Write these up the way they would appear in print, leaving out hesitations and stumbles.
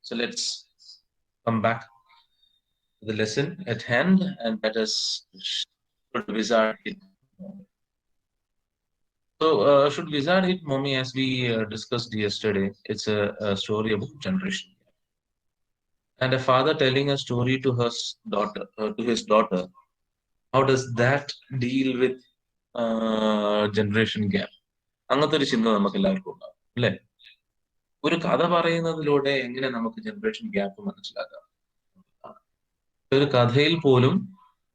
So let's come back to the lesson at hand, and that is should wizard hit mommy. So should wizard hit mommy, as we discussed yesterday? It's a story about generation and a father telling a story to his daughter. How does that deal with generation gap? അങ്ങനത്തെ ഒരു ചിന്ത നമുക്ക് എല്ലാവർക്കും ഉണ്ടാവും അല്ലെ? ഒരു കഥ പറയുന്നതിലൂടെ എങ്ങനെ നമുക്ക് ജനറേഷൻ ഗ്യാപ്പ് മനസ്സിലാക്കാം? ഒരു കഥയിൽ പോലും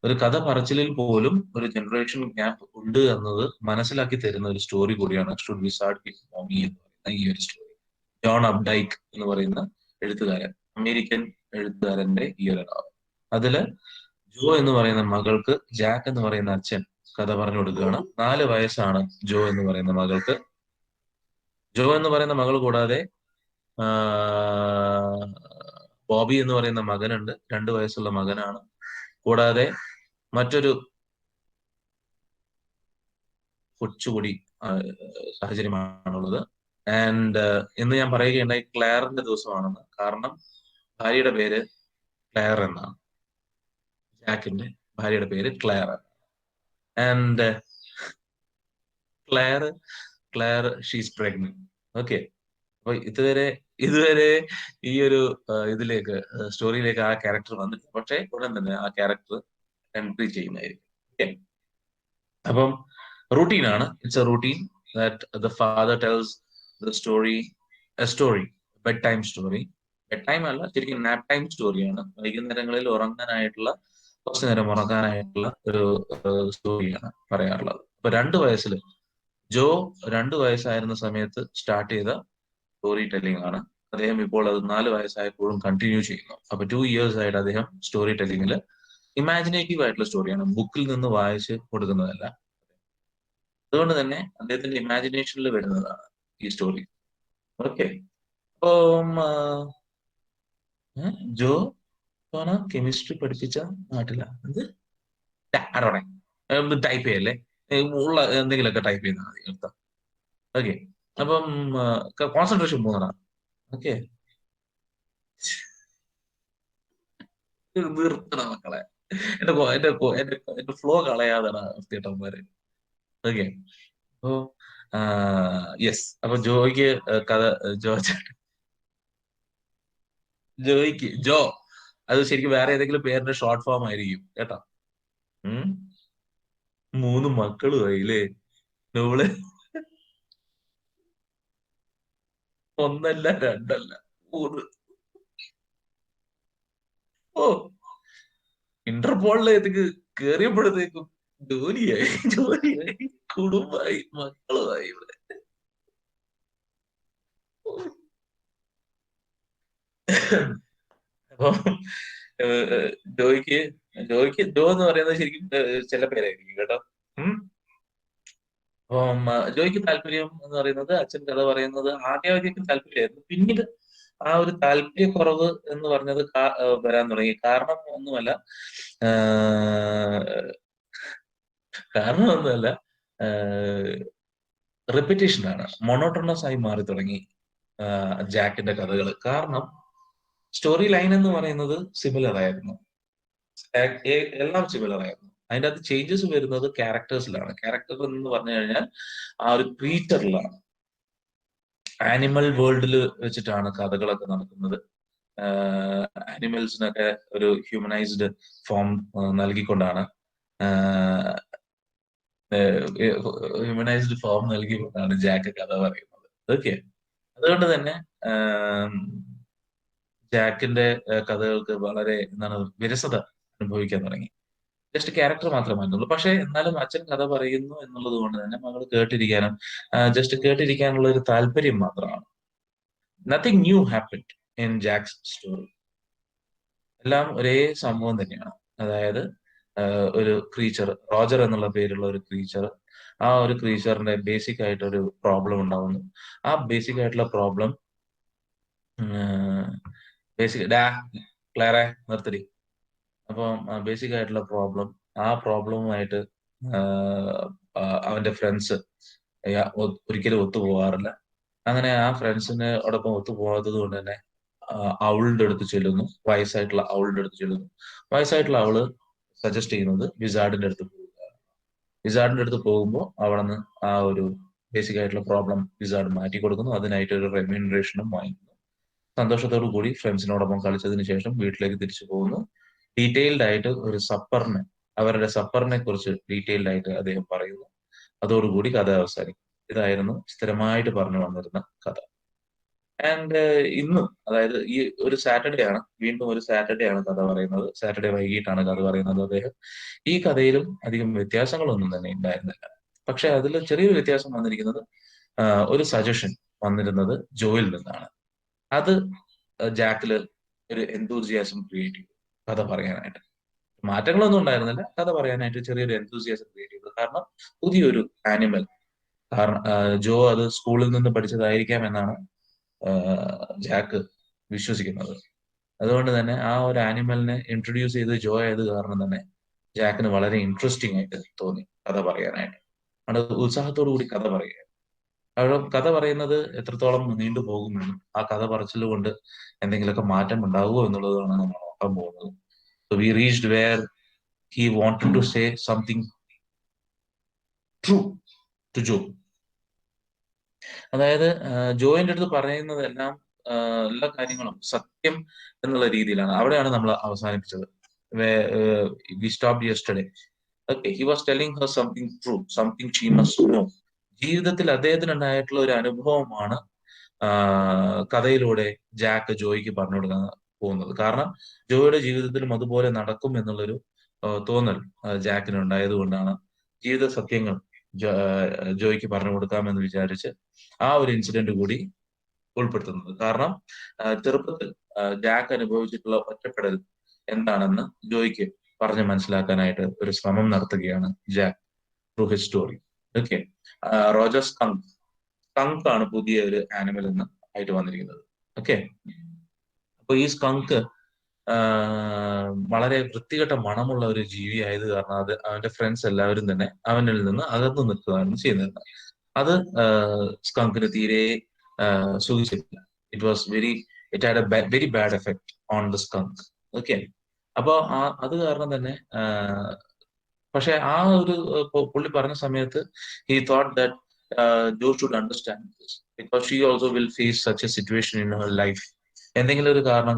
ഒരു കഥ പറച്ചിലിൽ പോലും ഒരു ജനറേഷൻ ഗ്യാപ്പ് ഉണ്ട് എന്നത് മനസ്സിലാക്കി തരുന്ന ഒരു സ്റ്റോറി കൂടിയാണ് should we start with mommy എന്ന് പറയുന്ന ഈ ഒരു സ്റ്റോറി. ജോൺ അപ്ഡൈക്ക് എന്ന് പറയുന്ന എഴുത്തുകാരൻ, അമേരിക്കൻ എഴുത്തുകാരന്റെ ഈ ഒരു നോവൽ. അതില് ജോ എന്ന് പറയുന്ന മകൾക്ക് ജാക്ക് എന്ന് പറയുന്ന അച്ഛൻ കഥ പറഞ്ഞു കൊടുക്കുകയാണ്. 4 വയസ്സാണ് ജോ എന്ന് പറയുന്ന മകൾക്ക്. ജോ എന്ന് പറയുന്ന മകൾ കൂടാതെ ബോബി എന്ന് പറയുന്ന മകനുണ്ട്, 2 വയസ്സുള്ള മകനാണ്. കൂടാതെ മറ്റൊരു കൊച്ചുകൂടി സാഹചര്യമാണുള്ളത്. ആൻഡ് ഇന്ന് ഞാൻ പറയുകയുണ്ടായി ക്ലെയറിന്റെ ദിവസമാണെന്ന്. കാരണം ഭാര്യയുടെ പേര് ക്ലെയർ എന്നാണ്. ജാക്കിന്റെ ഭാര്യയുടെ പേര് Claire. And Claire Claire she's pregnant. Okay. അപ്പൊ ഇതുവരെ ഈ ഒരു ഇതിലേക്ക് സ്റ്റോറിയിലേക്ക് ആ ക്യാരക്ടർ വന്നിട്ടില്ല. പക്ഷേ ഉടൻ തന്നെ ആ ക്യാരക്ടർ എൻട്രി ചെയ്യുന്നതായിരിക്കും. ഓക്കെ. അപ്പം റൂട്ടീനാണ്. It's a routine that the father tells the story, a story, bedtime story. Bedtime അല്ല, ശരിക്കും നാപ്പ് ടൈം സ്റ്റോറിയാണ്. വൈകുന്നേരങ്ങളിൽ ഉറങ്ങാനായിട്ടുള്ള, കുറച്ചു നേരം ഉറങ്ങാനായിട്ടുള്ള ഒരു സ്റ്റോറിയാണ് പറയാറുള്ളത്. അപ്പൊ 2 വയസ്സിൽ ജോ 2 വയസ്സായിരുന്ന സമയത്ത് സ്റ്റാർട്ട് ചെയ്ത സ്റ്റോറി ടെല്ലിംഗ് ആണ്. അദ്ദേഹം ഇപ്പോൾ അത് 4 വയസ്സായപ്പോഴും കണ്ടിന്യൂ ചെയ്യുന്നു. അപ്പൊ 2 ഇയേഴ്സ് ആയിട്ട് അദ്ദേഹം സ്റ്റോറി ടെല്ലിംഗിൽ ഇമാജിനേറ്റീവ് ആയിട്ടുള്ള സ്റ്റോറിയാണ്, ബുക്കിൽ നിന്ന് വായിച്ച് കൊടുക്കുന്നതല്ല. അതുകൊണ്ട് തന്നെ അദ്ദേഹത്തിന്റെ ഇമാജിനേഷനിൽ വരുന്നതാണ് ഈ സ്റ്റോറി. ഓക്കെ. അപ്പം ജോ കെമിസ്ട്രി പഠിപ്പിച്ച നാട്ടില എന്ത് അറോടെ ടൈപ്പ് ചെയ്യല്ലേ, ഉള്ള എന്തെങ്കിലുമൊക്കെ ടൈപ്പ് ചെയ്യുന്ന മതി അർത്ഥം. ഓക്കെ. അപ്പം കോൺസെൻട്രേഷൻ പോകുന്നതാണ്. ഓക്കെ. നിർത്തണ മക്കളെ, എന്റെ ഫ്ലോ കളയാതാണ് തീട്ടന്മാര്. ഓക്കെ. അപ്പൊ യെസ്. അപ്പൊ ജോയ്ക്ക് കഥ ജോ അത് ശരിക്കും വേറെ ഏതെങ്കിലും പേരിന്റെ ഷോർട്ട് ഫോം ആയിരിക്കും കേട്ടോ. 3 മക്കളുമായില്ലേ നോള്? ഒന്നല്ല, രണ്ടല്ല, 3. ഓ, ഇന്റർപോളിലേക്ക് കേറിയപ്പോഴത്തേക്കും ജോലിയായി, കുടുംബമായി, മക്കളുമായി ഇവിടെ. അപ്പൊ ജോയ്ക്ക് ജോ എന്ന് പറയുന്നത് ശരിക്കും ചില പേരായിരിക്കും കേട്ടോ. അപ്പം ജോയ്ക്ക് താല്പര്യം എന്ന് പറയുന്നത് അച്ഛൻ കഥ പറയുന്നത് ആദ്യമൊക്കെ താല്പര്യമായിരുന്നു. പിന്നീട് ആ ഒരു താല്പര്യക്കുറവ് എന്ന് പറഞ്ഞത് വരാൻ തുടങ്ങി. കാരണം ഒന്നുമല്ല, റിപ്പിറ്റേഷൻ ആണ്, മൊണോട്ടോണസ് ആയി മാറി തുടങ്ങി ജാക്കിന്റെ കഥകൾ. കാരണം സ്റ്റോറി ലൈൻ എന്ന് പറയുന്നത് സിമിലർ ആയിരുന്നു, എല്ലാം സിമിലർ ആയിരുന്നു. അതിന്റെ അകത്ത് ചേഞ്ചസ് വരുന്നത് ക്യാരക്ടേഴ്സിലാണ്. ക്യാരക്ടർ എന്ന് പറഞ്ഞു കഴിഞ്ഞാൽ ആ ഒരു ക്രീച്ചറിലാണ്. ആനിമൽ വേൾഡിൽ വെച്ചിട്ടാണ് കഥകളൊക്കെ നടക്കുന്നത്. ആനിമൽസിനൊക്കെ ഒരു ഹ്യൂമനൈസ്ഡ് ഫോം നൽകിക്കൊണ്ടാണ് ജാക്ക് കഥ പറയുന്നത്. ഓക്കെ. അതുകൊണ്ട് തന്നെ ജാക്കിന്റെ കഥകൾക്ക് വളരെ എന്താണ് വിരസത അനുഭവിക്കാൻ തുടങ്ങി. ജസ്റ്റ് ക്യാരക്ടർ മാത്രമായിരുന്നുള്ളൂ. പക്ഷെ എന്നാലും അച്ഛൻ കഥ പറയുന്നു എന്നുള്ളത് കൊണ്ട് തന്നെ മകൾ കേട്ടിരിക്കാനും ജസ്റ്റ് കേട്ടിരിക്കാനുള്ള ഒരു താല്പര്യം മാത്രമാണ്. Nothing new happened in Jack's story. എല്ലാം ഒരേ സംഭവം തന്നെയാണ്. അതായത് ഒരു ക്രീച്ചർ, റോജർ എന്നുള്ള പേരുള്ള ഒരു ക്രീച്ചർ, ആ ഒരു ക്രീച്ചറിന്റെ ബേസിക് ആയിട്ട് ഒരു പ്രോബ്ലം ഉണ്ടാവുന്നു. ആ ബേസിക് ആയിട്ടുള്ള പ്രോബ്ലം ക്ലാറെ നിർത്തടി. അപ്പം ബേസിക് ആയിട്ടുള്ള പ്രോബ്ലം, ആ പ്രോബ്ലവുമായിട്ട് അവന്റെ ഫ്രണ്ട്സ് ഒരിക്കലും ഒത്തുപോകാറില്ല. അങ്ങനെ ആ ഫ്രണ്ട്സിനോടൊപ്പം ഒത്തുപോകാത്തത് കൊണ്ട് തന്നെ അവളുടെ അടുത്ത് ചെല്ലുന്നു, വയസ്സായിട്ടുള്ള അവളുടെ അടുത്ത് ചെല്ലുന്നു. വയസ്സായിട്ടുള്ള അവള് സജസ്റ്റ് ചെയ്യുന്നത് വിസാർഡിന്റെ അടുത്ത് പോകുക. വിസാർഡിന്റെ അടുത്ത് പോകുമ്പോൾ അവിടെ നിന്ന് ആ ഒരു ബേസിക് ആയിട്ടുള്ള പ്രോബ്ലം വിസാർഡ് മാറ്റി കൊടുക്കുന്നു. അതിനായിട്ട് ഒരു റെമ്യൂണറേഷനും വാങ്ങിക്കുന്നു. സന്തോഷത്തോടു കൂടി ഫ്രണ്ട്സിനോടൊപ്പം കളിച്ചതിന് ശേഷം വീട്ടിലേക്ക് തിരിച്ചു പോകുന്നു. ഡീറ്റെയിൽഡ് ആയിട്ട് ഒരു സപ്പറിനെ, അവരുടെ സപ്പറിനെ കുറിച്ച് ഡീറ്റെയിൽഡ് ആയിട്ട് അദ്ദേഹം പറയുന്നു. അതോടുകൂടി കഥ അവസാനിക്കും. ഇതായിരുന്നു സ്ഥിരമായിട്ട് പറഞ്ഞു വന്നിരുന്ന കഥ. ആൻഡ് ഇന്നും, അതായത് ഈ ഒരു സാറ്റർഡേ ആണ്, വീണ്ടും ഒരു സാറ്റർഡേ ആണ് കഥ പറയുന്നത്. സാറ്റർഡേ വൈകിട്ടാണ് കഥ പറയുന്നത് അദ്ദേഹം. ഈ കഥയിലും അധികം വ്യത്യാസങ്ങളൊന്നും തന്നെ ഉണ്ടായിരുന്നില്ല. പക്ഷെ അതിൽ ചെറിയൊരു വ്യത്യാസം വന്നിരിക്കുന്നത്, ഒരു സജഷൻ വന്നിരുന്നത് ജോയിൽ നിന്നാണ്. അത് ജാക്കില് ഒരു എന്തൂസിയാസം ക്രിയേറ്റ് ചെയ്തു കഥ പറയാനായിട്ട്. മാറ്റങ്ങളൊന്നും ഉണ്ടായിരുന്നില്ല, കഥ പറയാനായിട്ട് ചെറിയൊരു എന്തൂസിയാസം ക്രിയേറ്റ് ചെയ്തു. കാരണം പുതിയൊരു ആനിമൽ, കാരണം ജോ അത് സ്കൂളിൽ നിന്ന് പഠിച്ചതായിരിക്കാം എന്നാണ് ജാക്ക് വിശ്വസിക്കുന്നത്. അതുകൊണ്ട് തന്നെ ആ ഒരു ആനിമലിനെ ഇൻട്രൊഡ്യൂസ് ചെയ്ത് ജോ ആയത് കാരണം തന്നെ ജാക്കിന് വളരെ ഇൻട്രസ്റ്റിംഗ് ആയിട്ട് തോന്നി കഥ പറയാനായിട്ട്. അത് ഉത്സാഹത്തോടു കൂടി കഥ പറയുക. അവിടെ കഥ പറയുന്നത് എത്രത്തോളം നീണ്ടു പോകുമെന്നും ആ കഥ പറച്ചിൽ കൊണ്ട് എന്തെങ്കിലുമൊക്കെ മാറ്റം ഉണ്ടാവുമോ എന്നുള്ളതാണ് നമ്മൾ നോക്കാൻ പോകുന്നത്. So we reached where he wanted to say something true to Joe. അതായത് ജോയിന്റെ അടുത്ത് പറയുന്നതെല്ലാം എല്ലാ കാര്യങ്ങളും സത്യം എന്നുള്ള രീതിയിലാണ്. അവിടെയാണ് നമ്മൾ അവസാനിപ്പിച്ചത്. We stop yesterday. Okay, he was telling Har something true, something she must know. ജീവിതത്തിൽ അദ്ദേഹത്തിന് ഉണ്ടായിട്ടുള്ള ഒരു അനുഭവമാണ് കഥയിലൂടെ ജാക്ക് ജോയിക്ക് പറഞ്ഞു കൊടുക്കാൻ പോകുന്നത്. കാരണം ജോയുടെ ജീവിതത്തിലും അതുപോലെ നടക്കും എന്നുള്ളൊരു തോന്നൽ ജാക്കിന് ഉണ്ടായത് കൊണ്ടാണ് ജീവിത സത്യങ്ങൾ ജോയ്ക്ക് പറഞ്ഞു കൊടുക്കാമെന്ന് വിചാരിച്ച് ആ ഒരു ഇൻസിഡന്റ് കൂടി ഉൾപ്പെടുത്തുന്നത്. കാരണം ചെറുപ്പത്തിൽ ജാക്ക് അനുഭവിച്ചിട്ടുള്ള ഒറ്റപ്പെടൽ എന്താണെന്ന് ജോയ്ക്ക് പറഞ്ഞ് മനസ്സിലാക്കാനായിട്ട് ഒരു ശ്രമം നടത്തുകയാണ് Jack through his story. Okay, Roger skunk. Skunk ആണ് പുതിയ ഒരു ആനിമൽ എന്ന് ആയിട്ട് വന്നിരിക്കുന്നത്. ഓക്കെ, അപ്പൊ ഈ സ്കങ്ക് വളരെ വൃത്തികെട്ട മണമുള്ള ഒരു ജീവി ആയത് കാരണം അത് അവന്റെ ഫ്രണ്ട്സ് എല്ലാവരും തന്നെ അവനിൽ നിന്ന് അകന്നു നിൽക്കുകയാണ് ചെയ്യുന്നത്. അത് സ്കങ്കിന് തീരെ സുഖിച്ചിട്ടില്ല. It was very, it had a very bad effect on the skunk. Okay, അപ്പൊ അത് കാരണം തന്നെ പക്ഷെ ആ ഒരു പുള്ളി പറഞ്ഞ സമയത്ത് he thought that Jo should understand this because she also will face such a situation in her life. എന്തെങ്കിലും ഒരു കാരണം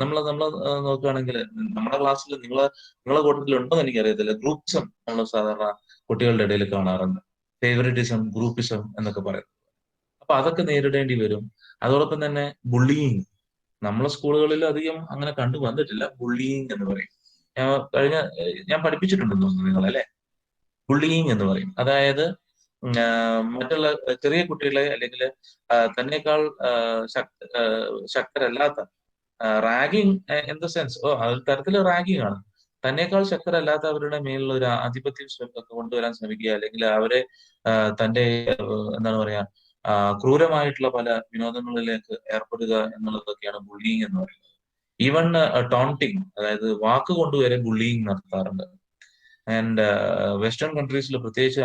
നമ്മൾ നോക്കുകയാണെങ്കിൽ നമ്മുടെ ക്ലാസ്സിൽ നിങ്ങളെ കൂട്ടത്തിൽ ഉണ്ടോ എന്ന് എനിക്കറിയത്തില്ല, ഗ്രൂപ്പിസം നമ്മൾ സാധാരണ കുട്ടികളുടെ ഇടയിൽ കാണാറുണ്ട്. ഫേവറിറ്റിസം, ഗ്രൂപ്പിസം എന്നൊക്കെ പറയും. അപ്പൊ അതൊക്കെ നേരിടേണ്ടി വരും. അതോടൊപ്പം തന്നെ ബുള്ളിയിങ്, നമ്മളെ സ്കൂളുകളിൽ അധികം അങ്ങനെ കണ്ടു വന്നിട്ടില്ല. ബുള്ളിയിങ് എന്ന് പറയും. ഞാൻ പഠിപ്പിച്ചിട്ടുണ്ടെന്ന് തോന്നുന്നു നിങ്ങളെ, അല്ലെ? ബുള്ളിയിങ് എന്ന് പറയും. അതായത് മറ്റുള്ള ചെറിയ കുട്ടികളെ അല്ലെങ്കിൽ തന്നെക്കാൾ ശക്തരല്ലാത്ത, റാഗിങ് ഇൻ ദ സെൻസ്, ഒരു തരത്തിൽ റാഗിങ് ആണ്. തന്നെക്കാൾ ശക്തരല്ലാത്തവരുടെ മേലുള്ള ഒരു ആധിപത്യം കൊണ്ടുവരാൻ ശ്രമിക്കുക, അല്ലെങ്കിൽ അവരെ തന്റെ എന്താണ് പറയാ ക്രൂരമായിട്ടുള്ള പല വിനോദങ്ങളിലേക്ക് ഏർപ്പെടുക എന്നുള്ളതൊക്കെയാണ് ബുള്ളിയിങ് എന്ന് പറയുന്നത്. ഈവൺ ടോണ്ടിങ്, അതായത് വാക്ക് കൊണ്ടുവരെ ബുള്ളിയിങ് നടത്താറുണ്ട്. ആൻഡ് വെസ്റ്റേൺ കൺട്രീസിൽ, പ്രത്യേകിച്ച്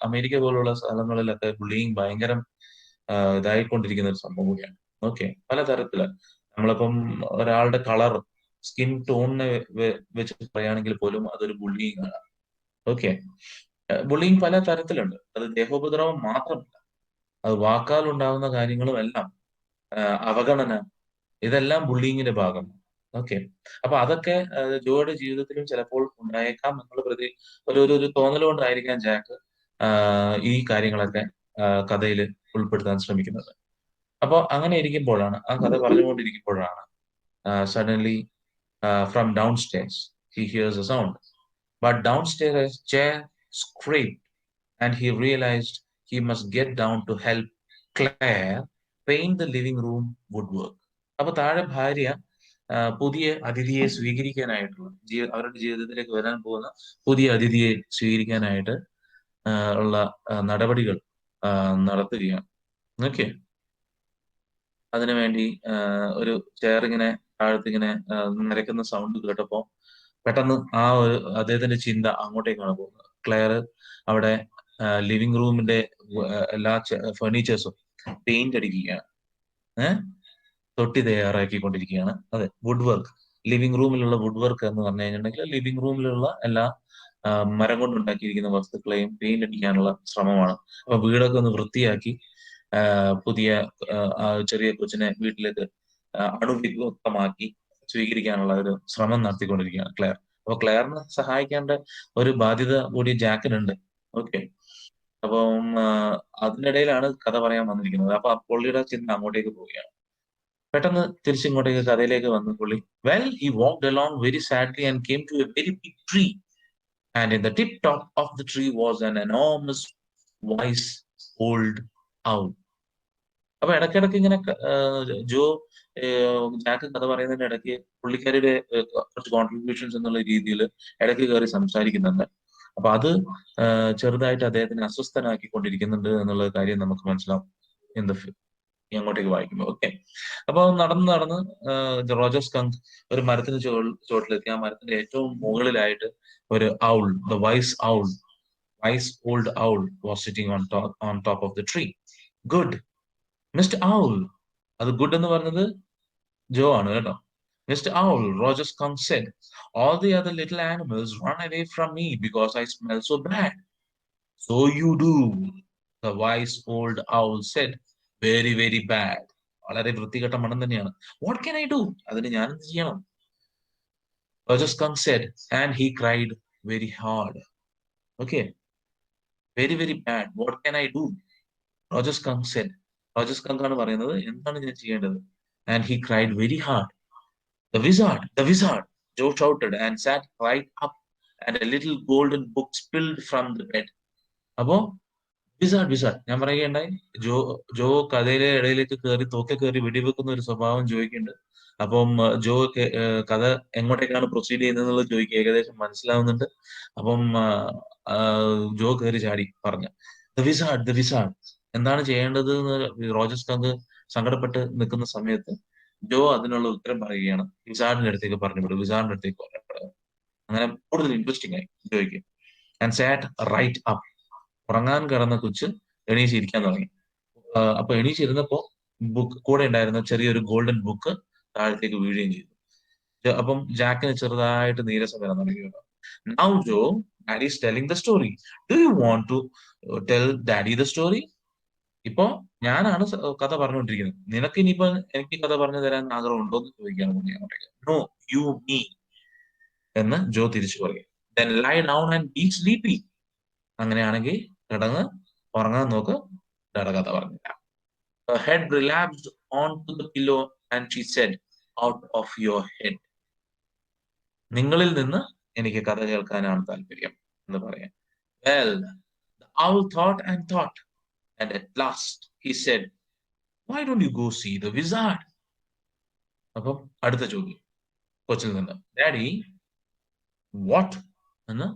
അമേരിക്ക പോലുള്ള സ്ഥലങ്ങളിലൊക്കെ ബുള്ളിയിങ് ഭയങ്കരം ഇതായിക്കൊണ്ടിരിക്കുന്ന ഒരു സംഭവം കൂടിയാണ്. ഓക്കെ, പലതരത്തില് നമ്മളിപ്പം ഒരാളുടെ കളർ, സ്കിൻ ടോണിനെ വെച്ച് പറയുകയാണെങ്കിൽ പോലും അതൊരു ബുള്ളിയിങ് ആണ്. ഓക്കെ, ബുള്ളിയിങ് പല തരത്തിലുണ്ട്. അത് ദേഹോപദ്രവം മാത്രമല്ല, അത് വാക്കാൽ ഉണ്ടാകുന്ന കാര്യങ്ങളും എല്ലാം, അവഗണന, ഇതെല്ലാം ബുള്ളിങ്ങിന്റെ ഭാഗമാണ്. ഓക്കെ, അപ്പൊ അതൊക്കെ ജോയുടെ ജീവിതത്തിലും ചിലപ്പോൾ ഉണ്ടായേക്കാം എന്നുള്ള ഒരു തോന്നൽ കൊണ്ടായിരിക്കാം ജാക്ക് ഈ കാര്യങ്ങളൊക്കെ കഥയിൽ ഉൾപ്പെടുത്താൻ ശ്രമിക്കുന്നത്. അപ്പൊ അങ്ങനെ ഇരിക്കുമ്പോഴാണ്, ആ കഥ പറഞ്ഞുകൊണ്ടിരിക്കുമ്പോഴാണ് suddenly from downstairs he hears a sound. But downstairs chair scraped and he realized he must get down to help Claire paint the living room woodwork. അപ്പൊ താഴെ ഭാര്യ പുതിയ അതിഥിയെ സ്വീകരിക്കാനായിട്ടുള്ള, അവരുടെ ജീവിതത്തിലേക്ക് വരാൻ പോകുന്ന പുതിയ അതിഥിയെ സ്വീകരിക്കാനായിട്ട് ഉള്ള നടപടികൾ നടത്തുകയാണ്. ഓക്കെ, അതിനുവേണ്ടി ഒരു ചെയർ ഇങ്ങനെ താഴത്തിങ്ങനെ നിരക്കുന്ന സൗണ്ട് കേട്ടപ്പോ പെട്ടെന്ന് ആ ഒരു അദ്ദേഹത്തിന്റെ ചിന്ത അങ്ങോട്ടേക്കാണ് പോകുന്നത്. ക്ലെയർ അവിടെ ലിവിംഗ് റൂമിന്റെ എല്ലാ ഫർണിച്ചേഴ്സും പെയിന്റ് അടിക്കുകയാണ്. ഏഹ് തൊട്ടി തയ്യാറാക്കിക്കൊണ്ടിരിക്കുകയാണ്. അതെ, വുഡ് വർക്ക്. ലിവിംഗ് റൂമിലുള്ള വുഡ് വർക്ക് എന്ന് പറഞ്ഞു കഴിഞ്ഞിട്ടുണ്ടെങ്കിൽ ലിവിംഗ് റൂമിലുള്ള എല്ലാ മരം കൊണ്ടുണ്ടാക്കിയിരിക്കുന്ന വസ്തുക്കളെയും പെയിന്റ് അടിക്കാനുള്ള ശ്രമമാണ്. അപ്പൊ വീടൊക്കെ ഒന്ന് വൃത്തിയാക്കി ആ, പുതിയ ചെറിയ കൊച്ചിനെ വീട്ടിലേക്ക് അണുവിമുക്തമാക്കി സ്വീകരിക്കാനുള്ള ഒരു ശ്രമം നടത്തിക്കൊണ്ടിരിക്കുകയാണ് ക്ലെയർ. അപ്പൊ ക്ലെയറിനെ സഹായിക്കേണ്ട ഒരു ബാധ്യത കൂടി ജാക്കിനുണ്ട്. ഓക്കെ. അപ്പം അതിനിടയിലാണ് കഥ പറയാൻ വന്നിരിക്കുന്നത്. അപ്പൊ ആ പുള്ളിയുടെ ചിന്ത അങ്ങോട്ടേക്ക് പോവുകയാണ്. പെട്ടെന്ന് തിരിച്ചിങ്ങോട്ടേക്ക് കഥയിലേക്ക് വന്നു പുള്ളി. Well he walked along very sadly and came to a very big tree and in the tip top of the tree was an enormous wise old owl. അപ്പൊ ഇടയ്ക്കിടയ്ക്ക് ഇങ്ങനെ ജോ ജാക്ക് കഥ പറയുന്നതിന്റെ ഇടയ്ക്ക് പുള്ളിക്കാരിയുടെ കുറച്ച് കോൺട്രിബ്യൂഷൻസ് എന്നുള്ള രീതിയിൽ ഇടയ്ക്ക് കയറി സംസാരിക്കുന്നുണ്ട്. അപ്പൊ അത് ചെറുതായിട്ട് അദ്ദേഹത്തിനെ അസ്വസ്ഥനാക്കിക്കൊണ്ടിരിക്കുന്നുണ്ട് എന്നുള്ള കാര്യം നമുക്ക് മനസ്സിലാവും എന്ത് അങ്ങോട്ടേക്ക് വായിക്കുമ്പോൾ. ഓക്കെ. അപ്പൊ നടന്ന് നടന്ന് റോജർ സ്കങ്ക് ഒരു മരത്തിന് ചുവട്ടിലെത്തി. ആ മരത്തിന്റെ ഏറ്റവും മുകളിലായിട്ട് ഒരു owl, the wise old owl was sitting on top of the tree. Good mister owl. അത് ഗുഡ് എന്ന് പറഞ്ഞത് ജോ ആണ് കേട്ടോ. Mister owl, Roger skunk said, all the other little animals run away from me because I smell so bad. So you do, the wise old owl said. Very, very bad. വളരെ വൃത്തികെട്ട മണം തന്നെയാണ്. What can I do? അതിന് ഞാൻ എന്ത് ചെയ്യണം? Roger Skunk said, and he cried very hard. Okay, very, very bad. What can I do? Roger Skunk said. Roger Skunk ആണ് പറയുന്നത് എന്താണ് ഞാൻ ചെയ്യേണ്ടത്? And he cried very hard. The wizard, the wizard, Joe shouted and sat right up, and a little golden book spilled from the bed. അപ്പോ wizard ഞാൻ പറയുകയുണ്ടായി. ജോ ജോ കഥയിലെ ഇടയിലേക്ക് കയറി തോക്കെ കയറി വെടിവെക്കുന്ന ഒരു സ്വഭാവം ജോയ്ക്കുണ്ട്. അപ്പം ജോ കഥ എങ്ങോട്ടേക്കാണ് പ്രൊസീഡ് ചെയ്യുന്നത് എന്നുള്ളത് ജോയ്ക്ക് ഏകദേശം മനസ്സിലാവുന്നുണ്ട്. അപ്പം ജോ കയറി ചാടി പറഞ്ഞു, ദ വിസാഡ് എന്താണ് ചെയ്യേണ്ടത് എന്ന് റോജർ സ്കങ്ക് സങ്കടപ്പെട്ട് നിൽക്കുന്ന സമയത്ത് ജോ അതിനുള്ള ഉത്തരം പറയുകയാണ്. വിസാഡിന്റെ അടുത്തേക്ക് പറഞ്ഞു വിടും, വിസാഡിന്റെ അടുത്തേക്ക് പറഞ്ഞു. അങ്ങനെ കൂടുതൽ ഇൻട്രസ്റ്റിംഗ് ആയി ജോയ്ക്ക്. And sat right up. ഉറങ്ങാൻ കിടന്ന കൊച്ച് എണീച്ചിരിക്കാൻ തുടങ്ങി. അപ്പൊ എണീച്ചിരുന്നപ്പോ കൂടെ ഉണ്ടായിരുന്ന ചെറിയൊരു ഗോൾഡൻ ബുക്ക് താഴത്തേക്ക് വീഴുകയും ചെയ്തു. അപ്പം ജാക്കിന് ചെറുതായിട്ട് നീരസം വരാൻ തുടങ്ങി. Now Jo, daddy is telling the story. Do you want to tell daddy the story? ഇപ്പൊ ഞാനാണ് കഥ പറഞ്ഞുകൊണ്ടിരിക്കുന്നത്. നിനക്ക് ഇനിയിപ്പോ എനിക്ക് കഥ പറഞ്ഞു തരാൻ ആഗ്രഹമുണ്ടോ എന്ന് ചോദിക്കുകയാണ് പുള്ളി അങ്ങോട്ടേക്ക്. നോ, യു മീ എന്ന് ജോ തിരിച്ചു പറയും. Then lie down and be sleepy. അങ്ങനെയാണെങ്കിൽ കിടന്ന് ഉറങ്ങാൻ നോക്ക്, കഥ പറഞ്ഞില്ല. Her head relapsed onto the pillow and she said, out of your head. നിങ്ങളിൽ നിന്ന് എനിക്ക് കഥ കേൾക്കാനാണ് താല്പര്യം എന്ന് പറയാം. Well, the owl thought and thought, and at last he said, why don't you go see the wizard? അപ്പം അടുത്ത ചോദ്യം കൊച്ചിൽ നിന്ന്, ഡാഡി വാട്ട് എന്ന്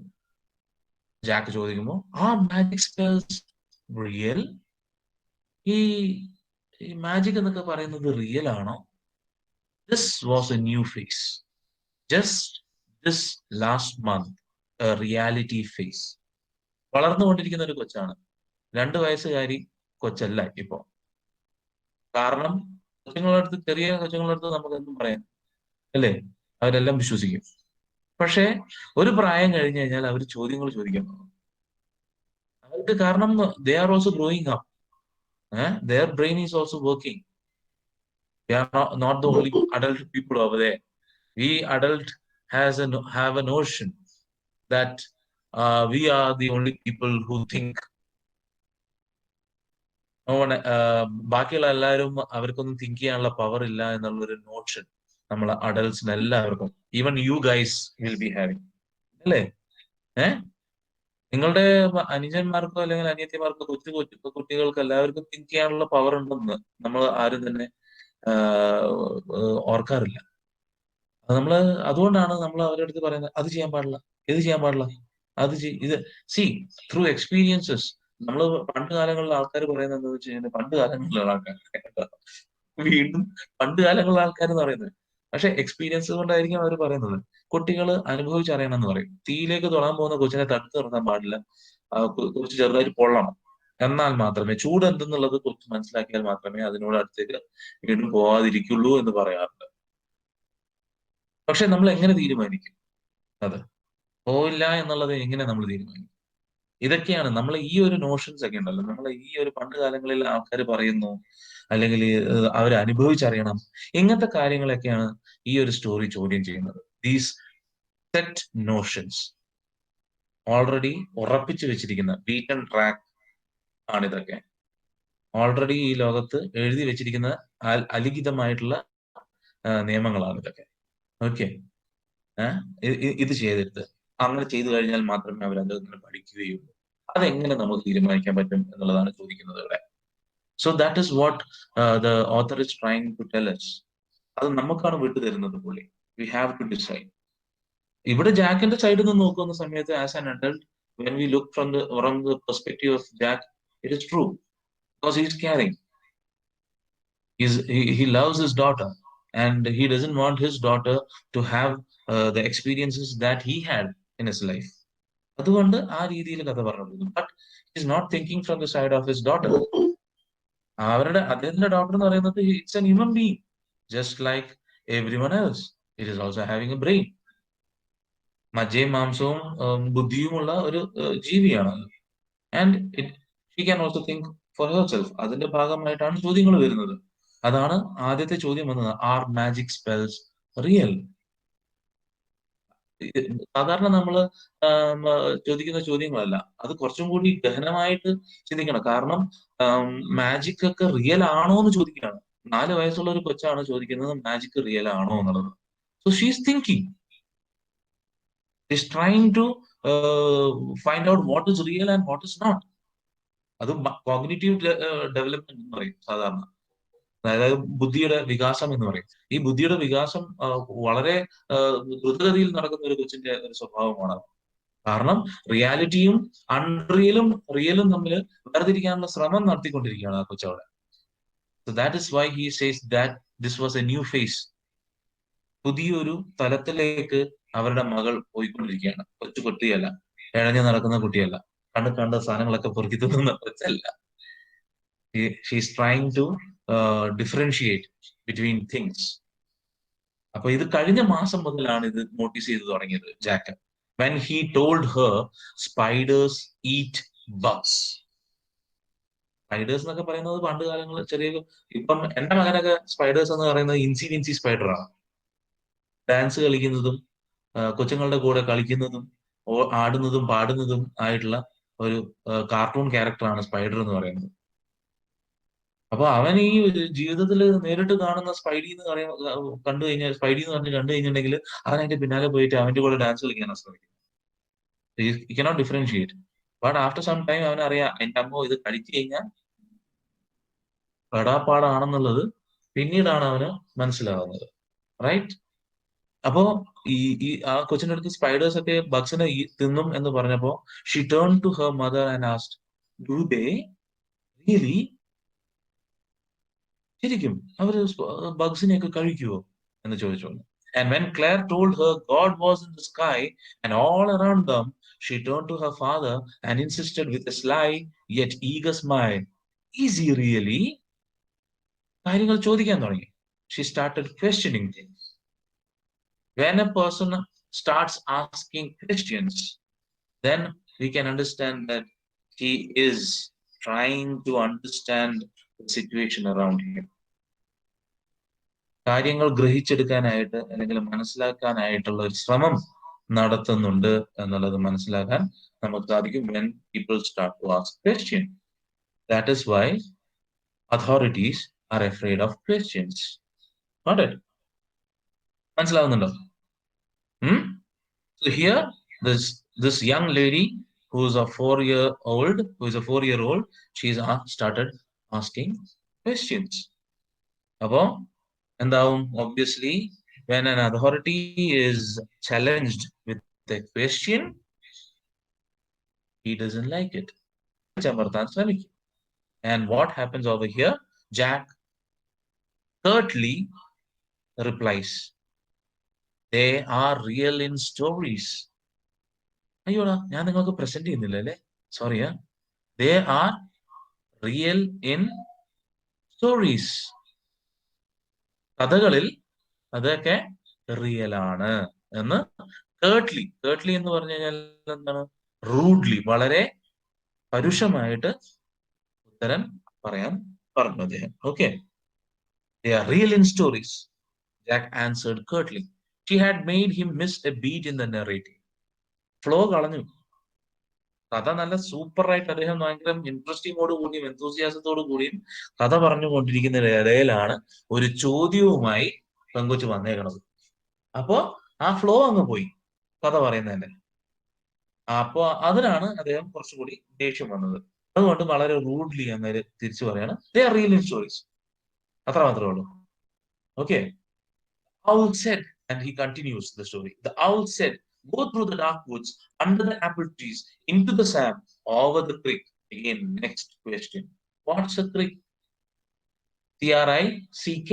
ജാക്ക് ചോദിക്കുമ്പോൾ, ആ മാജിക് സ്പെൽസ് റിയൽ? ഈ മാജിക് എന്നൊക്കെ പറയുന്നത് റിയൽ ആണോ? This was a new face. Just this last month, a reality face. വളർന്നുകൊണ്ടിരിക്കുന്ന ഒരു കൊച്ചാണ്. 2 വയസ്സുകാരി കൊച്ചല്ല ഇപ്പൊ. കാരണം ചെറിയ കൊച്ചുങ്ങളുടെ അടുത്ത് നമുക്ക് എന്തും പറയാം, അല്ലേ? അവരെല്ലാം വിശ്വസിക്കും. പക്ഷെ ഒരു പ്രായം കഴിഞ്ഞു കഴിഞ്ഞാൽ അവർ ചോദ്യങ്ങൾ ചോദിക്കാൻ തുടങ്ങും. അവർക്ക് കാരണം they are also growing up. Their brain is also working. They are not the only adult people over there. We adult have a notion that we are the only people who think. ബാക്കിയുള്ള എല്ലാവരും അവർക്കൊന്നും think ചെയ്യാനുള്ള power ഇല്ല എന്നുള്ളൊരു Notion നമ്മളെ അഡൽട്സിന് എല്ലാവർക്കും, even you guys will be having, അല്ലേ? ഏഹ് നിങ്ങളുടെ അനുജന്മാർക്കോ അല്ലെങ്കിൽ അനിയത്തിമാർക്കോ കുട്ടികൾക്ക് എല്ലാവർക്കും തിങ്ക് ചെയ്യാനുള്ള പവർ ഉണ്ടെന്ന് നമ്മൾ ആരും തന്നെ ഓർക്കാറില്ല. നമ്മള് അതുകൊണ്ടാണ് നമ്മൾ അവരുടെ അടുത്ത് പറയുന്നത് അത് ചെയ്യാൻ പാടില്ല, ഇത് ചെയ്യാൻ പാടില്ല, ഇത് സി ത്രൂ എക്സ്പീരിയൻസസ്. നമ്മള് പണ്ട് കാലങ്ങളിലെ ആൾക്കാർ പറയുന്നത് എന്താ വെച്ച് കഴിഞ്ഞാൽ, പണ്ട് കാലങ്ങളിലുള്ള ആൾക്കാർ വീണ്ടും പണ്ട് കാലങ്ങളിലെ ആൾക്കാർ എന്ന് പറയുന്നത്, പക്ഷെ എക്സ്പീരിയൻസ് കൊണ്ടായിരിക്കും അവർ പറയുന്നത്. കുട്ടികൾ അനുഭവിച്ചറിയണം എന്ന് പറയും. തീയിലേക്ക് തൊടാൻ പോകുന്ന കൊച്ചിനെ തടുത്ത് നിർത്താൻ പാടില്ല, കുറച്ച് ചെറുതായിട്ട് പൊള്ളണം. എന്നാൽ മാത്രമേ ചൂട് എന്തെന്നുള്ളത് കുറച്ച് മനസ്സിലാക്കിയാൽ മാത്രമേ അതിനോട് അടുത്തേക്ക് വീണ്ടും പോവാതിരിക്കുള്ളൂ എന്ന് പറയാറുണ്ട്. പക്ഷെ നമ്മൾ എങ്ങനെ തീരുമാനിക്കും അത് പോവില്ല എന്നുള്ളത് എങ്ങനെ നമ്മൾ തീരുമാനിക്കും? ഇതൊക്കെയാണ് നമ്മൾ ഈ ഒരു നോഷൻസ് ഒക്കെ ഉണ്ടല്ലോ, നമ്മൾ ഈ ഒരു പണ്ട് കാലങ്ങളിൽ ആൾക്കാർ പറയുന്നു, അല്ലെങ്കിൽ അവർ അനുഭവിച്ചറിയണം, ഇങ്ങനത്തെ കാര്യങ്ങളൊക്കെയാണ് ഈ ഒരു സ്റ്റോറി ചോദ്യം ചെയ്യുന്നത്. ദീസ് സെറ്റ് നോഷൻസ് ഓൾറെഡി ഉറപ്പിച്ചു വെച്ചിരിക്കുന്ന ബീറ്റൺ ട്രാക്ക് ആണ് ഇതൊക്കെ. ഓൾറെഡി ഈ ലോകത്ത് എഴുതി വെച്ചിരിക്കുന്ന അലിഖിതമായിട്ടുള്ള നിയമങ്ങളാണ് ഇതൊക്കെ. ഓക്കെ. ഇത് ചെയ്തരുത്, അങ്ങനെ ചെയ്തു കഴിഞ്ഞാൽ മാത്രമേ അവർ അതിൽ നിന്ന് പഠിക്കുകയുള്ളൂ. അതെങ്ങനെ നമുക്ക് തീരുമാനിക്കാൻ പറ്റും എന്നുള്ളതാണ് ചോദിക്കുന്നത് ഇവിടെ. So that is what the author is trying to tell us. അത് നമുക്കാണ് വിട്ടു തരുന്നത് പുള്ളി. We have to decide. ഇവിടെ ജാക്കിന്റെ സൈഡിൽ നിന്ന് നോക്കുന്ന സമയത്ത് as an adult, when we look from the perspective of Jack, it is true, because he is caring. He loves his daughter, and he doesn't want his daughter to have the experiences that he had in his life. അതുകൊണ്ട് ആ രീതിയിൽ കഥ പറഞ്ഞു. But is not thinking from the side of his daughter. അദ്ദേഹത്തിന്റെ daughter എന്ന് പറയുന്നത് it's an human being just like everyone else. It is also having a brain. മജ്ജയും മാംസവും ബുദ്ധിയുമുള്ള ഒരു ജീവിയാണ്. And she can also think for herself. അതിന്റെ ഭാഗമായിട്ടാണ് ചോദ്യങ്ങൾ വരുന്നത്. അതാണ് ആദ്യത്തെ ചോദ്യം വന്നത്, ആർ മാജിക് സ്പെൽസ് റിയൽ? സാധാരണ നമ്മൾ ചോദിക്കുന്ന ചോദ്യങ്ങളല്ല, അത് കുറച്ചും കൂടി ഗഹനമായിട്ട് ചിന്തിക്കണം. കാരണം മാജിക് ഒക്കെ റിയൽ ആണോ എന്ന് ചോദിക്കുകയാണ്. 4 വയസ്സുള്ള ഒരു കൊച്ചാണ് ചോദിക്കുന്നത് മാജിക് റിയൽ ആണോ എന്നുള്ളത്. So she's thinking, she's trying to find out what is real and what is not. അത് കോഗ്നിറ്റീവ് ഡെവലപ്മെന്റ് എന്ന് പറയും സാധാരണ, അതായത് ബുദ്ധിയുടെ വികാസം എന്ന് പറയും. ഈ ബുദ്ധിയുടെ വികാസം വളരെ ദ്രുതഗതിയിൽ നടക്കുന്ന ഒരു കൊച്ചിന്റെ ഒരു സ്വഭാവമാണ്. കാരണം റിയാലിറ്റിയും അൺറിയലും റിയലും തമ്മിൽ വേർതിരിക്കാനുള്ള ശ്രമം നടത്തിക്കൊണ്ടിരിക്കുകയാണ് ആ കൊച്ചവിടെ. So that is why he says that this was a new phase. പുതിയൊരു തലത്തിലേക്ക് അവരുടെ മകൾ പോയിക്കൊണ്ടിരിക്കുകയാണ്. കൊച്ചു കുട്ടിയല്ല, ഇഴഞ്ഞു നടക്കുന്ന കുട്ടിയല്ല, കണ്ട സാധനങ്ങളൊക്കെ പൊറുക്കി തിന്നുന്ന കൊച്ചല്ല. She's trying to differentiate between things. അപ്പൊ ഇത് കഴിഞ്ഞ മാസം മുതലാണ് ഇത് നോട്ടീസ് ചെയ്ത് തുടങ്ങിയത് Jack. When he told her spiders eat bugs. Spiders എന്നൊക്കെ പറയുന്നത് പണ്ട് കാലങ്ങളിൽ ചെറിയ, ഇപ്പം എന്റെ മകനൊക്കെ സ്പൈഡേഴ്സ് എന്ന് പറയുന്നത് ഇൻസി വിൻസി സ്പൈഡറാണ്. ഡാൻസ് കളിക്കുന്നതും കൊച്ചുങ്ങളുടെ കൂടെ കളിക്കുന്നതും ആടുന്നതും പാടുന്നതും ആയിട്ടുള്ള ഒരു കാർട്ടൂൺ ക്യാരക്ടറാണ് സ്പൈഡർ എന്ന് പറയുന്നത്. അപ്പൊ അവൻ ഈ ജീവിതത്തിൽ നേരിട്ട് കാണുന്ന സ്പൈഡി എന്ന് കണ്ടു കഴിഞ്ഞാൽ, സ്പൈഡി എന്ന് പറഞ്ഞ് കണ്ടു കഴിഞ്ഞിട്ടുണ്ടെങ്കിൽ അവൻ അതിന്റെ പിന്നാലെ പോയിട്ട് അവന്റെ കൂടെ ഡാൻസ് കളിക്കാനാണ് ശ്രമിക്കുന്നത്. You cannot differentiate. But after some time അവനറിയാം എന്റെ അമ്മ ഇത് കഴിച്ചു കഴിഞ്ഞാൽ പെടാപ്പാടാണെന്നുള്ളത് പിന്നീടാണ് അവന് മനസ്സിലാവുന്നത്. റൈറ്റ്? അപ്പോ ഈ ആ കൊച്ചിന്റെ അടുത്ത് സ്പൈഡേഴ്സ് ഒക്കെ ബഗ്സിനെ തിന്നും എന്ന് പറഞ്ഞപ്പോ she turn to her mother and asked, do they really? ശരിക്കും അവര് ബഗ്സിനെയൊക്കെ കഴിക്കുവോ എന്ന് ചോദിച്ചു. And when Claire told her God was in the sky and all around them, she turned to her father and insisted with a sly yet eager smile, is he really? കാര്യങ്ങൾ ചോദിക്കാൻ തുടങ്ങി. She started questioning things. When a person starts asking questions, then we can understand that he is trying to understand the situation around him. കാര്യങ്ങൾ ഗ്രഹിച്ചെടുക്കാനായിട്ട് അല്ലെങ്കിൽ മനസ്സിലാക്കാനായിട്ടുള്ള ഒരു ശ്രമം നടത്തുന്നുണ്ട് എന്നുള്ളത് മനസ്സിലാക്കാൻ നമുക്ക് സാധിക്കും when people start to ask questions. That is why authorities are afraid of questions. Got it? മനസ്സിലാവുന്നുണ്ടോ? So here, this young lady who is a 4-year-old, she's started asking questions. അപ്പോ എന്താവും? Obviously, when an authority is challenged with a question, he doesn't like it. And what happens over here? Jack curtly replies, they are real in stories. അയ്യോടാ, ഞാൻ നിങ്ങൾക്ക് present ചെയ്യുന്നില്ല അല്ലേ? സോറിയാ. They are real in stories. കഥകളിൽ അതൊക്കെ real ആണ് എന്ന് കേർട്ട്ലി എന്ന് പറഞ്ഞു കഴിഞ്ഞാൽ എന്താണ്? റൂഡ്ലി, വളരെ പരുഷമായിട്ട് ഉത്തരം പറയാൻ പറഞ്ഞു അദ്ദേഹം. Okay, they are real in stories, Jack answered curtly. She had made him miss a beat in the narrative. Flow കളഞ്ഞു. കഥ നല്ല സൂപ്പറായിട്ട് അദ്ദേഹം ഭയങ്കര ഇൻട്രസ്റ്റിങ്ങോട് കൂടിയും എന്തൂസിയാസത്തോടു കൂടിയും കഥ പറഞ്ഞുകൊണ്ടിരിക്കുന്ന ഇടയിലാണ് ഒരു ചോദ്യവുമായി പെങ്കൊച്ച് വന്നേക്കണത്. അപ്പോ ആ ഫ്ലോ അങ്ങ് പോയി കഥ പറയുന്നതിന്റെ. അപ്പോ അതിനാണ് അദ്ദേഹം കുറച്ചുകൂടി ദേഷ്യം വന്നത്. അതുകൊണ്ട് വളരെ റൂഡ്ലി എന്നൊരു തിരിച്ചു പറയാണ്, they are real in stories. അത്ര മാത്രമേ ഉള്ളൂ. Okay. Owl said, and he continues the story. The owl said, go through the dark woods, under the apple trees, into the sand, over the creek. Again, next question. What's a creek? CRICK.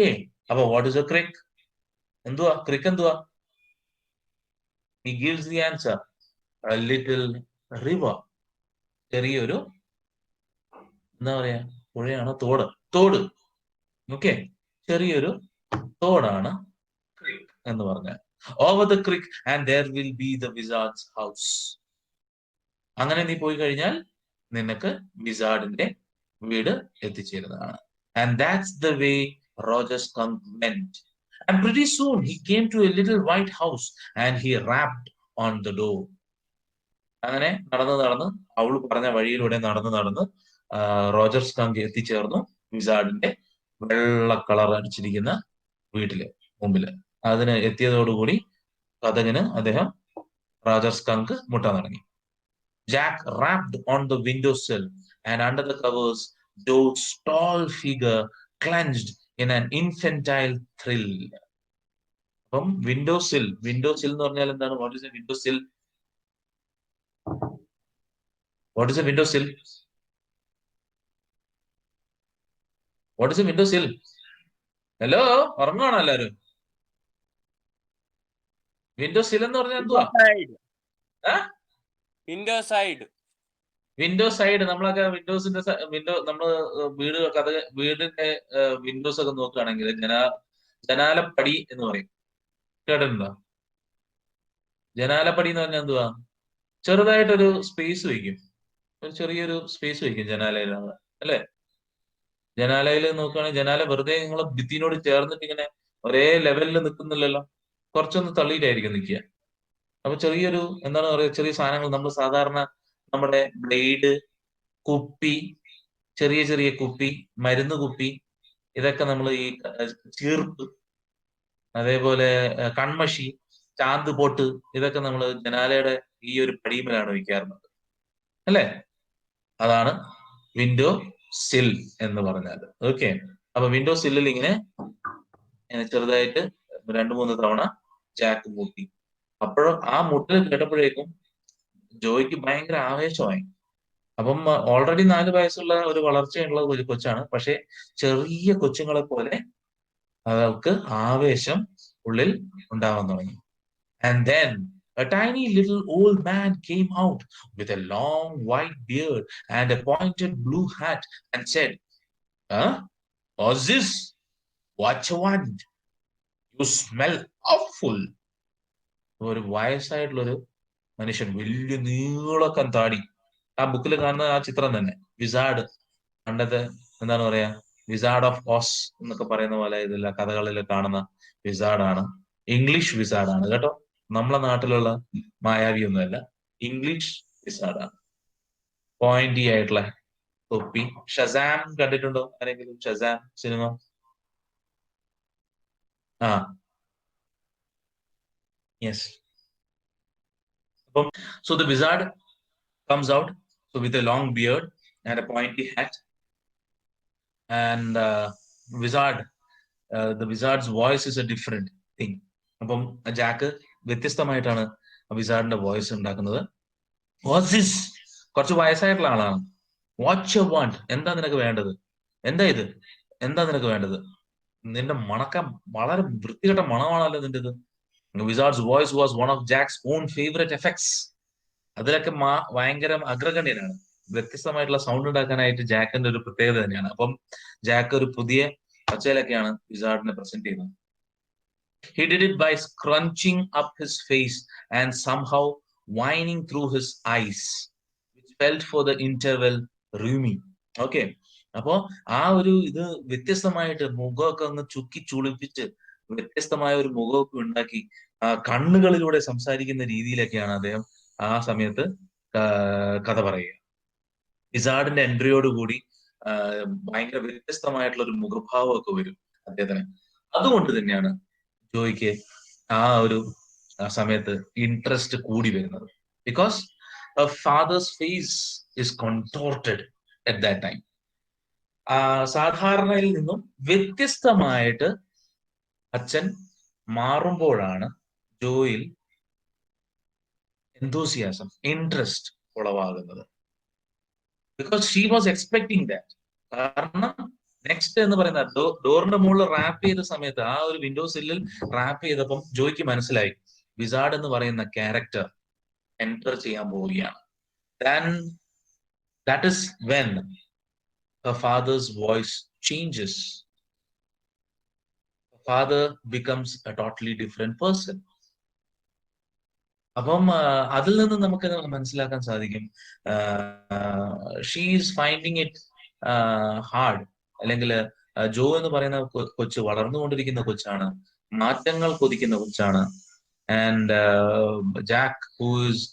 അപ്പൊ what is a creek? എന്തുവാ creek? എന്തുവാ? He gives the answer. A little river. ചെറിയൊരു എന്താ പറയാ, പുഴയാണോ തോട്? തോട്. Okay, ചെറിയൊരു തോടാണ് creek എന്ന് പറഞ്ഞാൽ. Over the creek and there will be the wizard's house. അങ്ങനെ നീ പോയി കഴിഞ്ഞാൽ നിനക്ക് വിസാർഡിന്റെ വീട് എത്തിച്ചേരുന്നതാണ്. And that's the way Roger Skunk went. And pretty soon he came to a little white house and he rapped on the door. അങ്ങനെ നടന്ന് അവൾ പറഞ്ഞ വഴിയിലൂടെ നടന്ന് റോജർ സ്കങ്ക് എത്തിച്ചേർന്നു വിസാർഡിന്റെ വെള്ള കളർ അടിച്ചിരിക്കുന്ന വീട്ടില് മുമ്പില്. അതിന് എത്തിയതോടുകൂടി കഥകിന് അദ്ദേഹം റോജർ സ്കങ്ക് മുട്ടാൻ തുടങ്ങി. Jack rapped on the windowsill, and under the covers, Joe's tall figure clenched in an infantile thrill. അപ്പം വിൻഡോസിൽ എന്ന് പറഞ്ഞാൽ എന്താണ്? What is a windowsill? What is a windowsill? What is a windowsill? Hello, ഉറങ്ങുവാണോ എല്ലാരും? Windowsill എന്ന് പറഞ്ഞാൽ എന്തുവാ? Window side. നമ്മളൊക്കെ വിൻഡോസിന്റെ നമ്മള് വീടിന്റെ വിൻഡോസ് ഒക്കെ നോക്കുകയാണെങ്കിൽ ജനാലപ്പടി എന്ന് പറയും. കേട്ടിട്ടുണ്ടോ? ജനാലപ്പടി എന്ന് പറഞ്ഞാൽ എന്തുവാ? ചെറുതായിട്ടൊരു സ്പേസ് വയ്ക്കും, ഒരു ചെറിയൊരു സ്പേസ് വയ്ക്കും ജനാലയിൽ, അല്ലെ? ജനാലയിൽ നോക്കുകയാണെങ്കിൽ ജനാല വെറുതെ നിങ്ങൾ ഭിത്തിനോട് ചേർന്നിട്ട് ഇങ്ങനെ ഒരേ ലെവലിൽ നിൽക്കുന്നില്ലല്ലോ, കുറച്ചൊന്ന് തള്ളിയിട്ടായിരിക്കും നിൽക്കുക. അപ്പൊ ചെറിയൊരു എന്താണ് പറയുക, ചെറിയ സാധനങ്ങൾ നമ്മൾ സാധാരണ നമ്മുടെ ബ്ലേഡ്, കുപ്പി, ചെറിയ കുപ്പി, മരുന്ന് കുപ്പി, ഇതൊക്കെ നമ്മൾ ഈ ചീർപ്പ്, അതേപോലെ കൺമഷി, ചാന്ത് പൊട്ട്, ഇതൊക്കെ നമ്മൾ ജനാലയുടെ ഈ ഒരു പടിമേലാണ് വയ്ക്കാറുള്ളത്, അല്ലെ? അതാണ് വിൻഡോ സിൽ എന്ന് പറഞ്ഞാൽ. ഓക്കെ, അപ്പൊ വിൻഡോ സില്ലിൽ ഇങ്ങനെ ചെറുതായിട്ട് 2-3 തവണ ജാക്ക് മുട്ടി. അപ്പോഴും ആ മുട്ടൽ കേട്ടപ്പോഴേക്കും ജോയ്ക്ക് ഭയങ്കര ആവേശമായി. അപ്പം ഓൾറെഡി 4 വയസ്സുള്ള ഒരു വളർച്ചയുള്ള ഒരു കൊച്ചാണ്, പക്ഷെ ചെറിയ കൊച്ചുങ്ങളെ പോലെ അവൾക്ക് ആവേശം ഉള്ളിൽ ഉണ്ടാവാൻ തുടങ്ങി. And then a tiny little old man came out with a long white beard and a pointed blue hat and said, huh? What's this? What you want? You smell awful. ഒരു വയസ്സായിട്ടുള്ളൊരു മനുഷ്യൻ, വലിയ നീളക്കൻ താടി. ആ ബുക്കിൽ കാണുന്ന ആ ചിത്രം തന്നെ, വിസാർഡ്, പണ്ടത്തെ എന്താണ് പറയാ, വിസാർഡ് ഓഫ് ഓസ് എന്നൊക്കെ പറയുന്ന പോലെ ഇതില്ല കഥകളിൽ കാണുന്ന വിസാർഡാണ്. ഇംഗ്ലീഷ് വിസാർഡാണ് കേട്ടോ, നമ്മളെ നാട്ടിലുള്ള മായാവി ഒന്നുമല്ല, ഇംഗ്ലീഷ് വിസാർഡാണ്. പോയിന്റി ആയിട്ടുള്ള തൊപ്പി. ഷസാം കണ്ടിട്ടുണ്ടോ ആരെങ്കിലും? Shazam cinema. ആ, യെസ്. അപ്പം so the wizard comes out with a long beard and a pointy hat, and the wizard's voice is a different thing. അപ്പം ജാക്ക് വ്യത്യസ്തമായിട്ടാണ് വിസാർഡിന്റെ വോയിസ് ഉണ്ടാക്കുന്നത്. What's this? കുറച്ച് വയസ്സായിട്ടുള്ള ആളാണ്. What you want? എന്താ നിനക്ക് വേണ്ടത്? എന്താ ഇത്? എന്താ നിനക്ക് വേണ്ടത്? നിന്റെ മണക്കാൻ വളരെ വൃത്തികെട്ട മണമാണല്ലോ നിന്റേത്. Wizard's voice was one of Jack's own favourite effects. അതിലൊക്കെ ഭയങ്കര അഗ്രഗണ്യനാണ്. വ്യത്യസ്തമായിട്ടുള്ള സൗണ്ട് ഉണ്ടാക്കാനായിട്ട് ജാക്കിന്റെ ഒരു പ്രത്യേകത തന്നെയാണ്. അപ്പം ജാക്ക് ഒരു പുതിയ ഒച്ചയിലൊക്കെയാണ് വിസാർഡിനെ പ്രസന്റ് ചെയ്യുന്നത്. He did it by scrunching up his face and somehow whining through his eyes, which felt for the interval roomy. Okay. അപ്പോ ആ ഒരു ഇത് വ്യത്യസ്തമായിട്ട് മുഖമൊക്കെ ഒന്ന് ചുക്കി ചുളിപ്പിച്ച് വ്യത്യസ്തമായ ഒരു മുഖമൊക്കെ ഉണ്ടാക്കി കണ്ണുകളിലൂടെ സംസാരിക്കുന്ന രീതിയിലൊക്കെയാണ് അദ്ദേഹം ആ സമയത്ത് കഥ പറയുക. വിസാർഡിന്റെ എൻട്രിയോടുകൂടി ഭയങ്കര വ്യത്യസ്തമായിട്ടുള്ള ഒരു മുഖഭാവമൊക്കെ വരും അദ്ദേഹത്തിന്. അതുകൊണ്ട് തന്നെയാണ് ജോയ്ക്ക് ആ ഒരു സമയത്ത് ഇൻട്രസ്റ്റ് കൂടി വരുന്നത്. Because father's face is contorted at that time. സാധാരണയിൽ നിന്നും വ്യത്യസ്തമായിട്ട് അച്ഛൻ മാറുമ്പോഴാണ് ജോയിൽ എന്തൂസിയാസം, ഇൻട്രസ്റ്റ് ഉളവാകുന്നത്. Because she was expecting that. കാരണം നെക്സ്റ്റ് എന്ന് പറയുന്ന ഡോറിന്റെ മുകളിൽ റാപ്പ് ചെയ്ത സമയത്ത് ആ ഒരു വിൻഡോ സില്ലിൽ റാപ്പ് ചെയ്തപ്പം ജോയ്ക്ക് മനസ്സിലായി വിസാർഡ് എന്ന് പറയുന്ന ക്യാരക്ടർ എൻറ്റർ ചെയ്യാൻ പോവുകയാണ്. That is when her father's voice changes. Her father becomes a totally different person. അപ്പം അതിൽ നിന്ന് നമുക്ക് മനസ്സിലാക്കാൻ സാധിക്കും she is finding it hard. അല്ലെങ്കിൽ ജോ എന്ന് പറയുന്ന കൊച്ച് വളർന്നുകൊണ്ടിരിക്കുന്ന കൊച്ചാണ്, മാറ്റങ്ങൾ കൊതിക്കുന്ന കൊച്ചാണ്. And Jack who is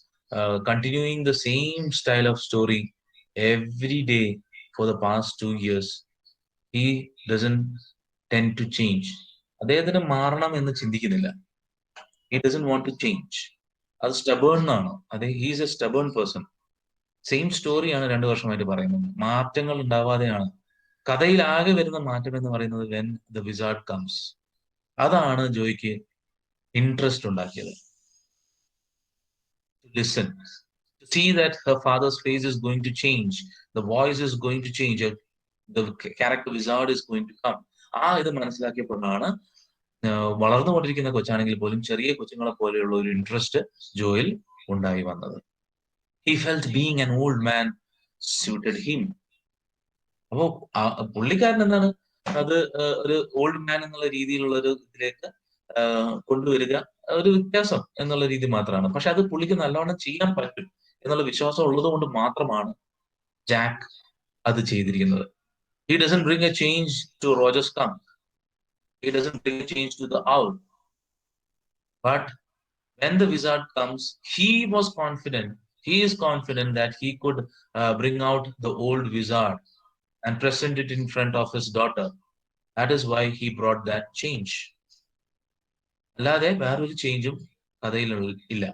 continuing the same style of story every day for the past 2 years, he doesn't tend to change. അദ്ദേഹത്തിന് മാറണം എന്ന് ചിന്തിക്കുന്നില്ല. He doesn't want to change. അത് സ്റ്റബേൺ ആണ്. അതെ, he's a stubborn person. Same സ്റ്റോറിയാണ് 2 വർഷമായിട്ട് പറയുന്നത്. മാറ്റങ്ങൾ ഉണ്ടാവാതെയാണ് കഥയിൽ ആകെ വരുന്ന മാറ്റം എന്ന് പറയുന്നത് വെൻ ദ വിസാർഡ് കംസ്. അതാണ് ജോയ്ക്ക് ഇൻട്രസ്റ്റ് ഉണ്ടാക്കിയത്. Listen, to see that her father's face is going to change, the voice is going to change, the character wizard is going to come. ഇത് മനസ്സിലാക്കിയപ്പോഴാണ് വളർന്നുകൊണ്ടിരിക്കുന്ന കൊച്ചാണെങ്കിൽ പോലും ചെറിയ കൊച്ചുങ്ങളെ പോലെയുള്ള ഒരു ഇൻട്രസ്റ്റ് ജോയിൽ ഉണ്ടായി വന്നത്. He felt being an old man suited him. അപ്പോ പുള്ളിക്കാരൻ എന്താണ് അത് ഒരു ഓൾഡ് മാൻ എന്നുള്ള രീതിയിലുള്ള ഒരു ഇതിലേക്ക് കൊണ്ടുവരിക ഒരു വ്യത്യാസം എന്നുള്ള രീതി മാത്രമാണ്. പക്ഷെ അത് പുള്ളിക്ക് നല്ലവണ്ണം ചെയ്യാൻ പറ്റും എന്നുള്ള വിശ്വാസം ഉള്ളത് കൊണ്ട് മാത്രമാണ് ജാക്ക് അത് ചെയ്തിരിക്കുന്നത്. He doesn't bring a change to Roger's Skunk. He doesn't bring a change to the owl. But when the wizard comes, he was confident. He is confident that he could bring out the old wizard and present it in front of his daughter. That is why he brought that change. അല്ലാതെ വേറൊരു ചേഞ്ചും കഥയിൽ ഇല്ല.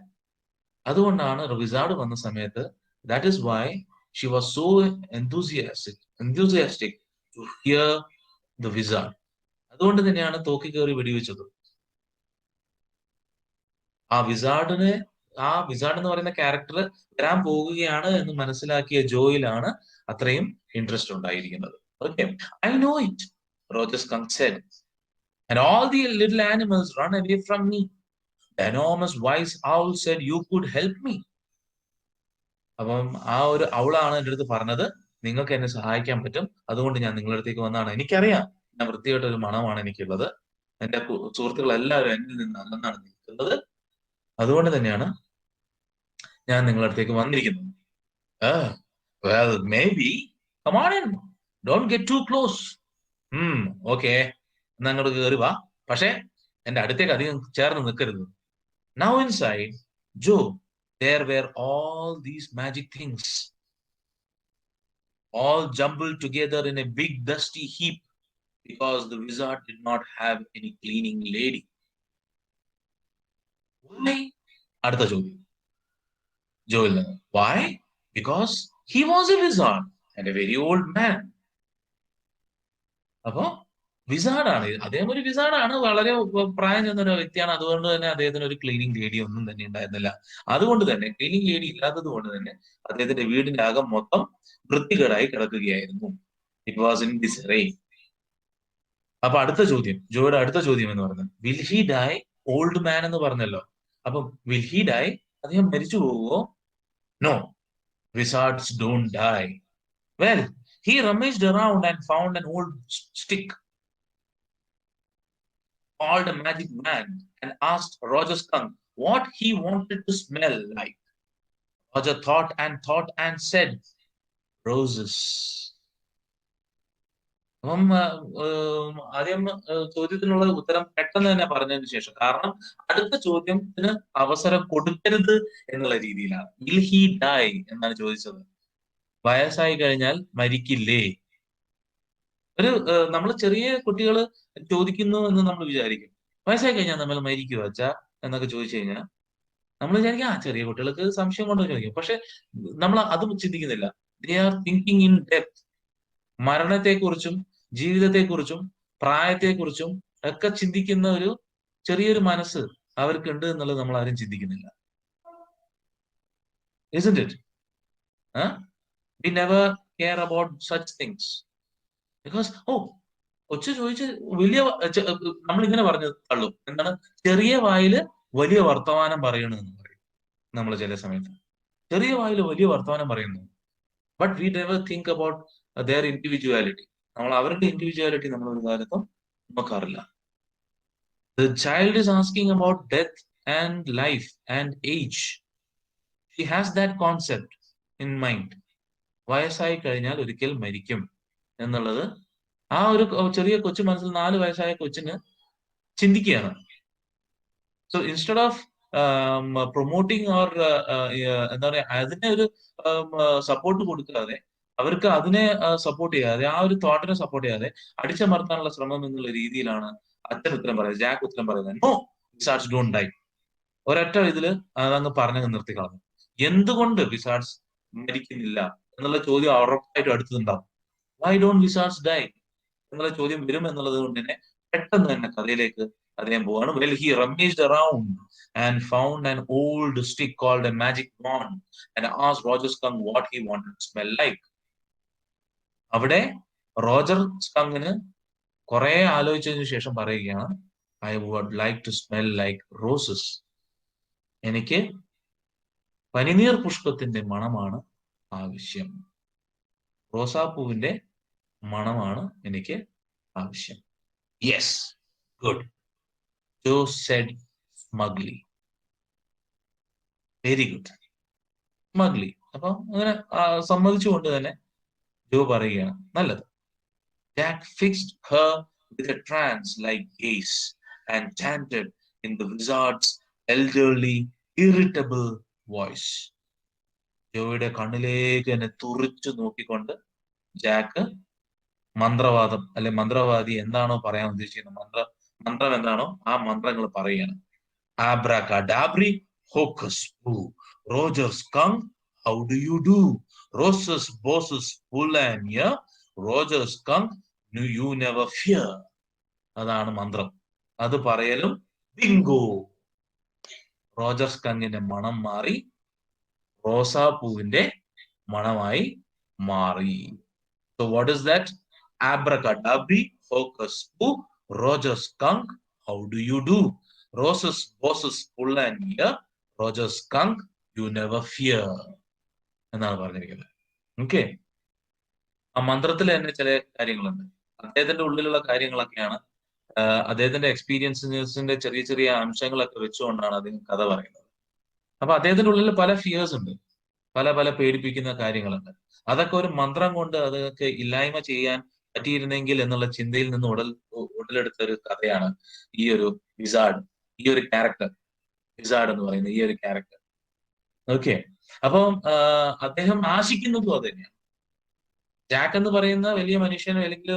അതുകൊണ്ടാണ് wizard വന്ന സമയത്ത് that is why she was so enthusiastic to hear the wizard. അതുകൊണ്ട് തന്നെയാണ് തോക്കി കയറി വെടിവെച്ചത്. ആ വിസാർഡ് എന്ന് പറയുന്ന ക്യാരക്ടർ വരാൻ പോകുകയാണ് എന്ന് മനസ്സിലാക്കിയ ജോയിലാണ് അത്രയും ഇൻട്രസ്റ്റ് ഉണ്ടായിരിക്കുന്നത്. Okay, I know it, Roger Skunk said, and all the little animals run away from me. The enormous wise owl said you could help me. അപ്പം ആ ഒരു അവളാണ് എൻ്റെ അടുത്ത് പറഞ്ഞത് നിങ്ങൾക്ക് എന്നെ സഹായിക്കാൻ പറ്റും, അതുകൊണ്ട് ഞാൻ നിങ്ങളുടെ അടുത്തേക്ക് വന്നതാണ്. എനിക്കറിയാം ഞാൻ വൃത്തിയായിട്ടൊരു മണമാണ് എനിക്കുള്ളത്, എന്റെ സുഹൃത്തുക്കൾ എല്ലാവരും എന്നിൽ നിന്ന് അല്ലെന്നാണ് നിൽക്കുന്നത്, അതുകൊണ്ട് തന്നെയാണ് ഞാൻ നിങ്ങളുടെ അടുത്തേക്ക് വന്നിരിക്കുന്നത്. Well, maybe. Come on in. Don't get too close. Okay. എന്നാ അങ്ങോട്ട് കയറി വാ, പക്ഷെ എന്റെ അടുത്തേക്ക് അധികം ചേർന്ന് നിൽക്കരുത്. Now inside Joe, there were all these magic things, all jumbled together in a big dusty heap, because the wizard did not have any cleaning lady. Why? അടുത്ത ചോദ്യം ജോയിൽ നിന്ന്. Why? Because he was a wizard and a very old man. അപ്പോ വിസാർഡാണ്, അദ്ദേഹം ഒരു വിസാർഡാണ്, വളരെ പ്രായം ചെന്ന ഒരു വ്യക്തിയാണ്. അതുകൊണ്ട് തന്നെ അദ്ദേഹത്തിന് ഒരു ക്ലീനിങ് ലേഡി ഒന്നും തന്നെ ഉണ്ടായിരുന്നില്ല. അതുകൊണ്ട് തന്നെ ക്ലീനിങ് ലേഡി ഇല്ലാത്തത് കൊണ്ട് തന്നെ അദ്ദേഹത്തിന്റെ വീടിന്റെ അകം മൊത്തം വൃത്തികേടായി കിടക്കുകയായിരുന്നു. It was in disarray. അപ്പൊ അടുത്ത ചോദ്യം, ജോയുടെ അടുത്ത ചോദ്യം എന്ന് പറയുന്നത് will he die? Old man എന്ന് പറഞ്ഞല്ലോ, അപ്പം വിൽ ഹി ഡൈ? അദ്ദേഹം മരിച്ചു പോവുമോ? No, Wizards don't die. Well, he rummaged around and found an old stick called a magic wand and asked Roger Skunk what he wanted to smell like. Roger thought and said, roses. അപ്പം ആദ്യം ചോദ്യത്തിനുള്ള ഉത്തരം പെട്ടെന്ന് തന്നെ പറഞ്ഞതിന് ശേഷം, കാരണം അടുത്ത ചോദ്യത്തിന് അവസരം കൊടുക്കരുത് എന്നുള്ള രീതിയിലാണ്. വിൽ ഹി ഡൈ എന്നാണ് ചോദിച്ചത്. വയസ്സായി കഴിഞ്ഞാൽ മരിക്കില്ലേ? ഒരു നമ്മൾ ചെറിയ കുട്ടികൾ ചോദിക്കുന്നു എന്ന് നമ്മൾ വിചാരിക്കും, വയസ്സായി കഴിഞ്ഞാൽ നമ്മൾ മരിക്കുവോ അച്ഛാ എന്നൊക്കെ ചോദിച്ചു കഴിഞ്ഞാൽ നമ്മൾ വിചാരിക്കും ആ ചെറിയ കുട്ടികൾക്ക് സംശയം കൊണ്ടോ ചോദിക്കും. പക്ഷെ നമ്മൾ അതും ചിന്തിക്കുന്നില്ല. They are thinking in depth. മരണത്തെക്കുറിച്ചും ജീവിതത്തെക്കുറിച്ചും പ്രായത്തെക്കുറിച്ചും ഒക്കെ ചിന്തിക്കുന്ന ഒരു ചെറിയൊരു മനസ്സ് അവർക്കുണ്ട് എന്നുള്ളത് നമ്മൾ ആരും ചിന്തിക്കുന്നില്ല. Isn't it? We never care about such things. Because, കൊച്ചു ചോദിച്ച് വലിയ നമ്മളിങ്ങനെ പറഞ്ഞു തള്ളും. എന്താണ്? ചെറിയ വായില് വലിയ വർത്തമാനം പറയണമെന്ന് പറയും നമ്മൾ ചില സമയത്ത്. ചെറിയ വായില് വലിയ വർത്തമാനം പറയുന്നു. But we never think about their individuality. നമ്മൾ അവരുടെ ഇൻഡിവിജ്വാലിറ്റി നമ്മൾ ഒരു കാലത്തും നോക്കാറില്ല. The child is asking about death and life and age. He has that concept in mind. വയസ്സായി കഴിഞ്ഞാൽ ഒരിക്കൽ മരിക്കും എന്നുള്ളത് ആ ഒരു ചെറിയ കൊച്ചു മനസ്സിൽ 4 വയസ്സായ കൊച്ചിന് ചിന്തിക്കുകയാണ്. So instead of promoting or എന്താ പറയാ അതിനെ ഒരു സപ്പോർട്ട് കൊടുക്കാതെ, അവർക്ക് അതിനെ സപ്പോർട്ട് ചെയ്യാതെ, ആ ഒരു തോട്ടിനെ സപ്പോർട്ട് ചെയ്യാതെ അടിച്ചമർത്താനുള്ള ശ്രമം എന്നുള്ള രീതിയിലാണ് അച്ഛൻ ഉത്തരം പറയുന്നത്, ജാക്ക് ഉത്തരം പറയുന്നത്. No, wizards don't die. ഒരൊറ്റ ഇതില് അതങ്ങ് പറഞ്ഞങ്ങ് നിർത്തി കളഞ്ഞു. എന്തുകൊണ്ട് വിസാർഡ്സ് മരിക്കുന്നില്ല എന്നുള്ള ചോദ്യം ഉറപ്പായിട്ടും അടുത്തതുണ്ടാവും. വൈ ഡോണ്ട് വിസാർഡ്സ് ഡൈ എന്നുള്ള ചോദ്യം വരും എന്നുള്ളത് കൊണ്ട് തന്നെ പെട്ടെന്ന് തന്നെ കഥയിലേക്ക് അദ്ദേഹം പോവാണ്. Well he rummaged around and found an old stick called a magic wand and asked Roger Skunk what he wanted to smell like. അവിടെ റോജർ സ്കങ്കിന് കുറെ ആലോചിച്ചതിന് ശേഷം പറയുകയാണ്, I would like to smell like roses. എനിക്ക് പനിനീർ പുഷ്പത്തിന്റെ മണമാണ് ആവശ്യം. റോസാപ്പൂവിന്റെ മണമാണ് എനിക്ക് ആവശ്യം. Yes, good, Jo said smugly. Very good, smugly. അപ്പൊ അങ്ങനെ സമ്മതിച്ചുകൊണ്ട് തന്നെ ജോ പറയുകയാണ്, നല്ലത്. Jack fixed her with a trance-like gaze and chanted in the wizard's elderly, irritable voice. ജോയുടെ കണ്ണിലേക്ക് തന്നെ തുറിച്ചു നോക്കിക്കൊണ്ട് ജാക്ക് മന്ത്രവാദം അല്ലെ മന്ത്രവാദി എന്താണോ പറയാൻ ഉദ്ദേശിക്കുന്നത്, മന്ത്രം എന്താണോ ആ മന്ത്രങ്ങൾ പറയുകയാണ്. Abracadabra, hocus poo, Roger Skunk, how do you do? Roses, bosses, Pulania, Roger Skunk, you never fear. അതാണ് മന്ത്രം. അത് പറയലും ബിങ്കോ, റോജർ സ്കങ്കിന്റെ മണം മാറി റോസാപ്പൂവിന്റെ മണമായി മാറി. So what is that? Abracadabra, hocus poo, Roger Skunk, how do you do? Roses, bosses, pull and ear, Roger Skunk, you never fear എന്നാണ് പറഞ്ഞിരിക്കുന്നത്. Okay, ആ മന്ത്രത്തിൽ തന്നെ ചില കാര്യങ്ങളുണ്ട്. അദ്ദേഹത്തിന്റെ ഉള്ളിലുള്ള കാര്യങ്ങളൊക്കെയാണ്, അദ്ദേഹത്തിന്റെ എക്സ്പീരിയൻസിന്റെ ചെറിയ ചെറിയ അംശങ്ങളൊക്കെ വെച്ചുകൊണ്ടാണ് അദ്ദേഹം കഥ പറയുന്നത്. അപ്പൊ അദ്ദേഹത്തിന്റെ ഉള്ളിൽ പല ഫിയേഴ്സ് ഉണ്ട്, പല പല പേടിപ്പിക്കുന്ന കാര്യങ്ങളുണ്ട്. അതൊക്കെ ഒരു മന്ത്രം കൊണ്ട് അതൊക്കെ ഇല്ലായ്മ ചെയ്യാൻ പറ്റിയിരുന്നെങ്കിൽ എന്നുള്ള ചിന്തയിൽ നിന്ന് ഉടലെടുത്ത ഒരു കഥയാണ് ഈ ഒരു വിസാർഡ്, ഈ ഒരു ക്യാരക്ടർ, വിസാർഡ് എന്ന് പറയുന്ന ഈ ഒരു ക്യാരക്ടർ. ഓക്കെ, അപ്പം അദ്ദേഹം ആശിക്കുന്നതും അത് തന്നെയാണ്. ജാക്ക് എന്ന് പറയുന്ന വലിയ മനുഷ്യൻ അല്ലെങ്കിൽ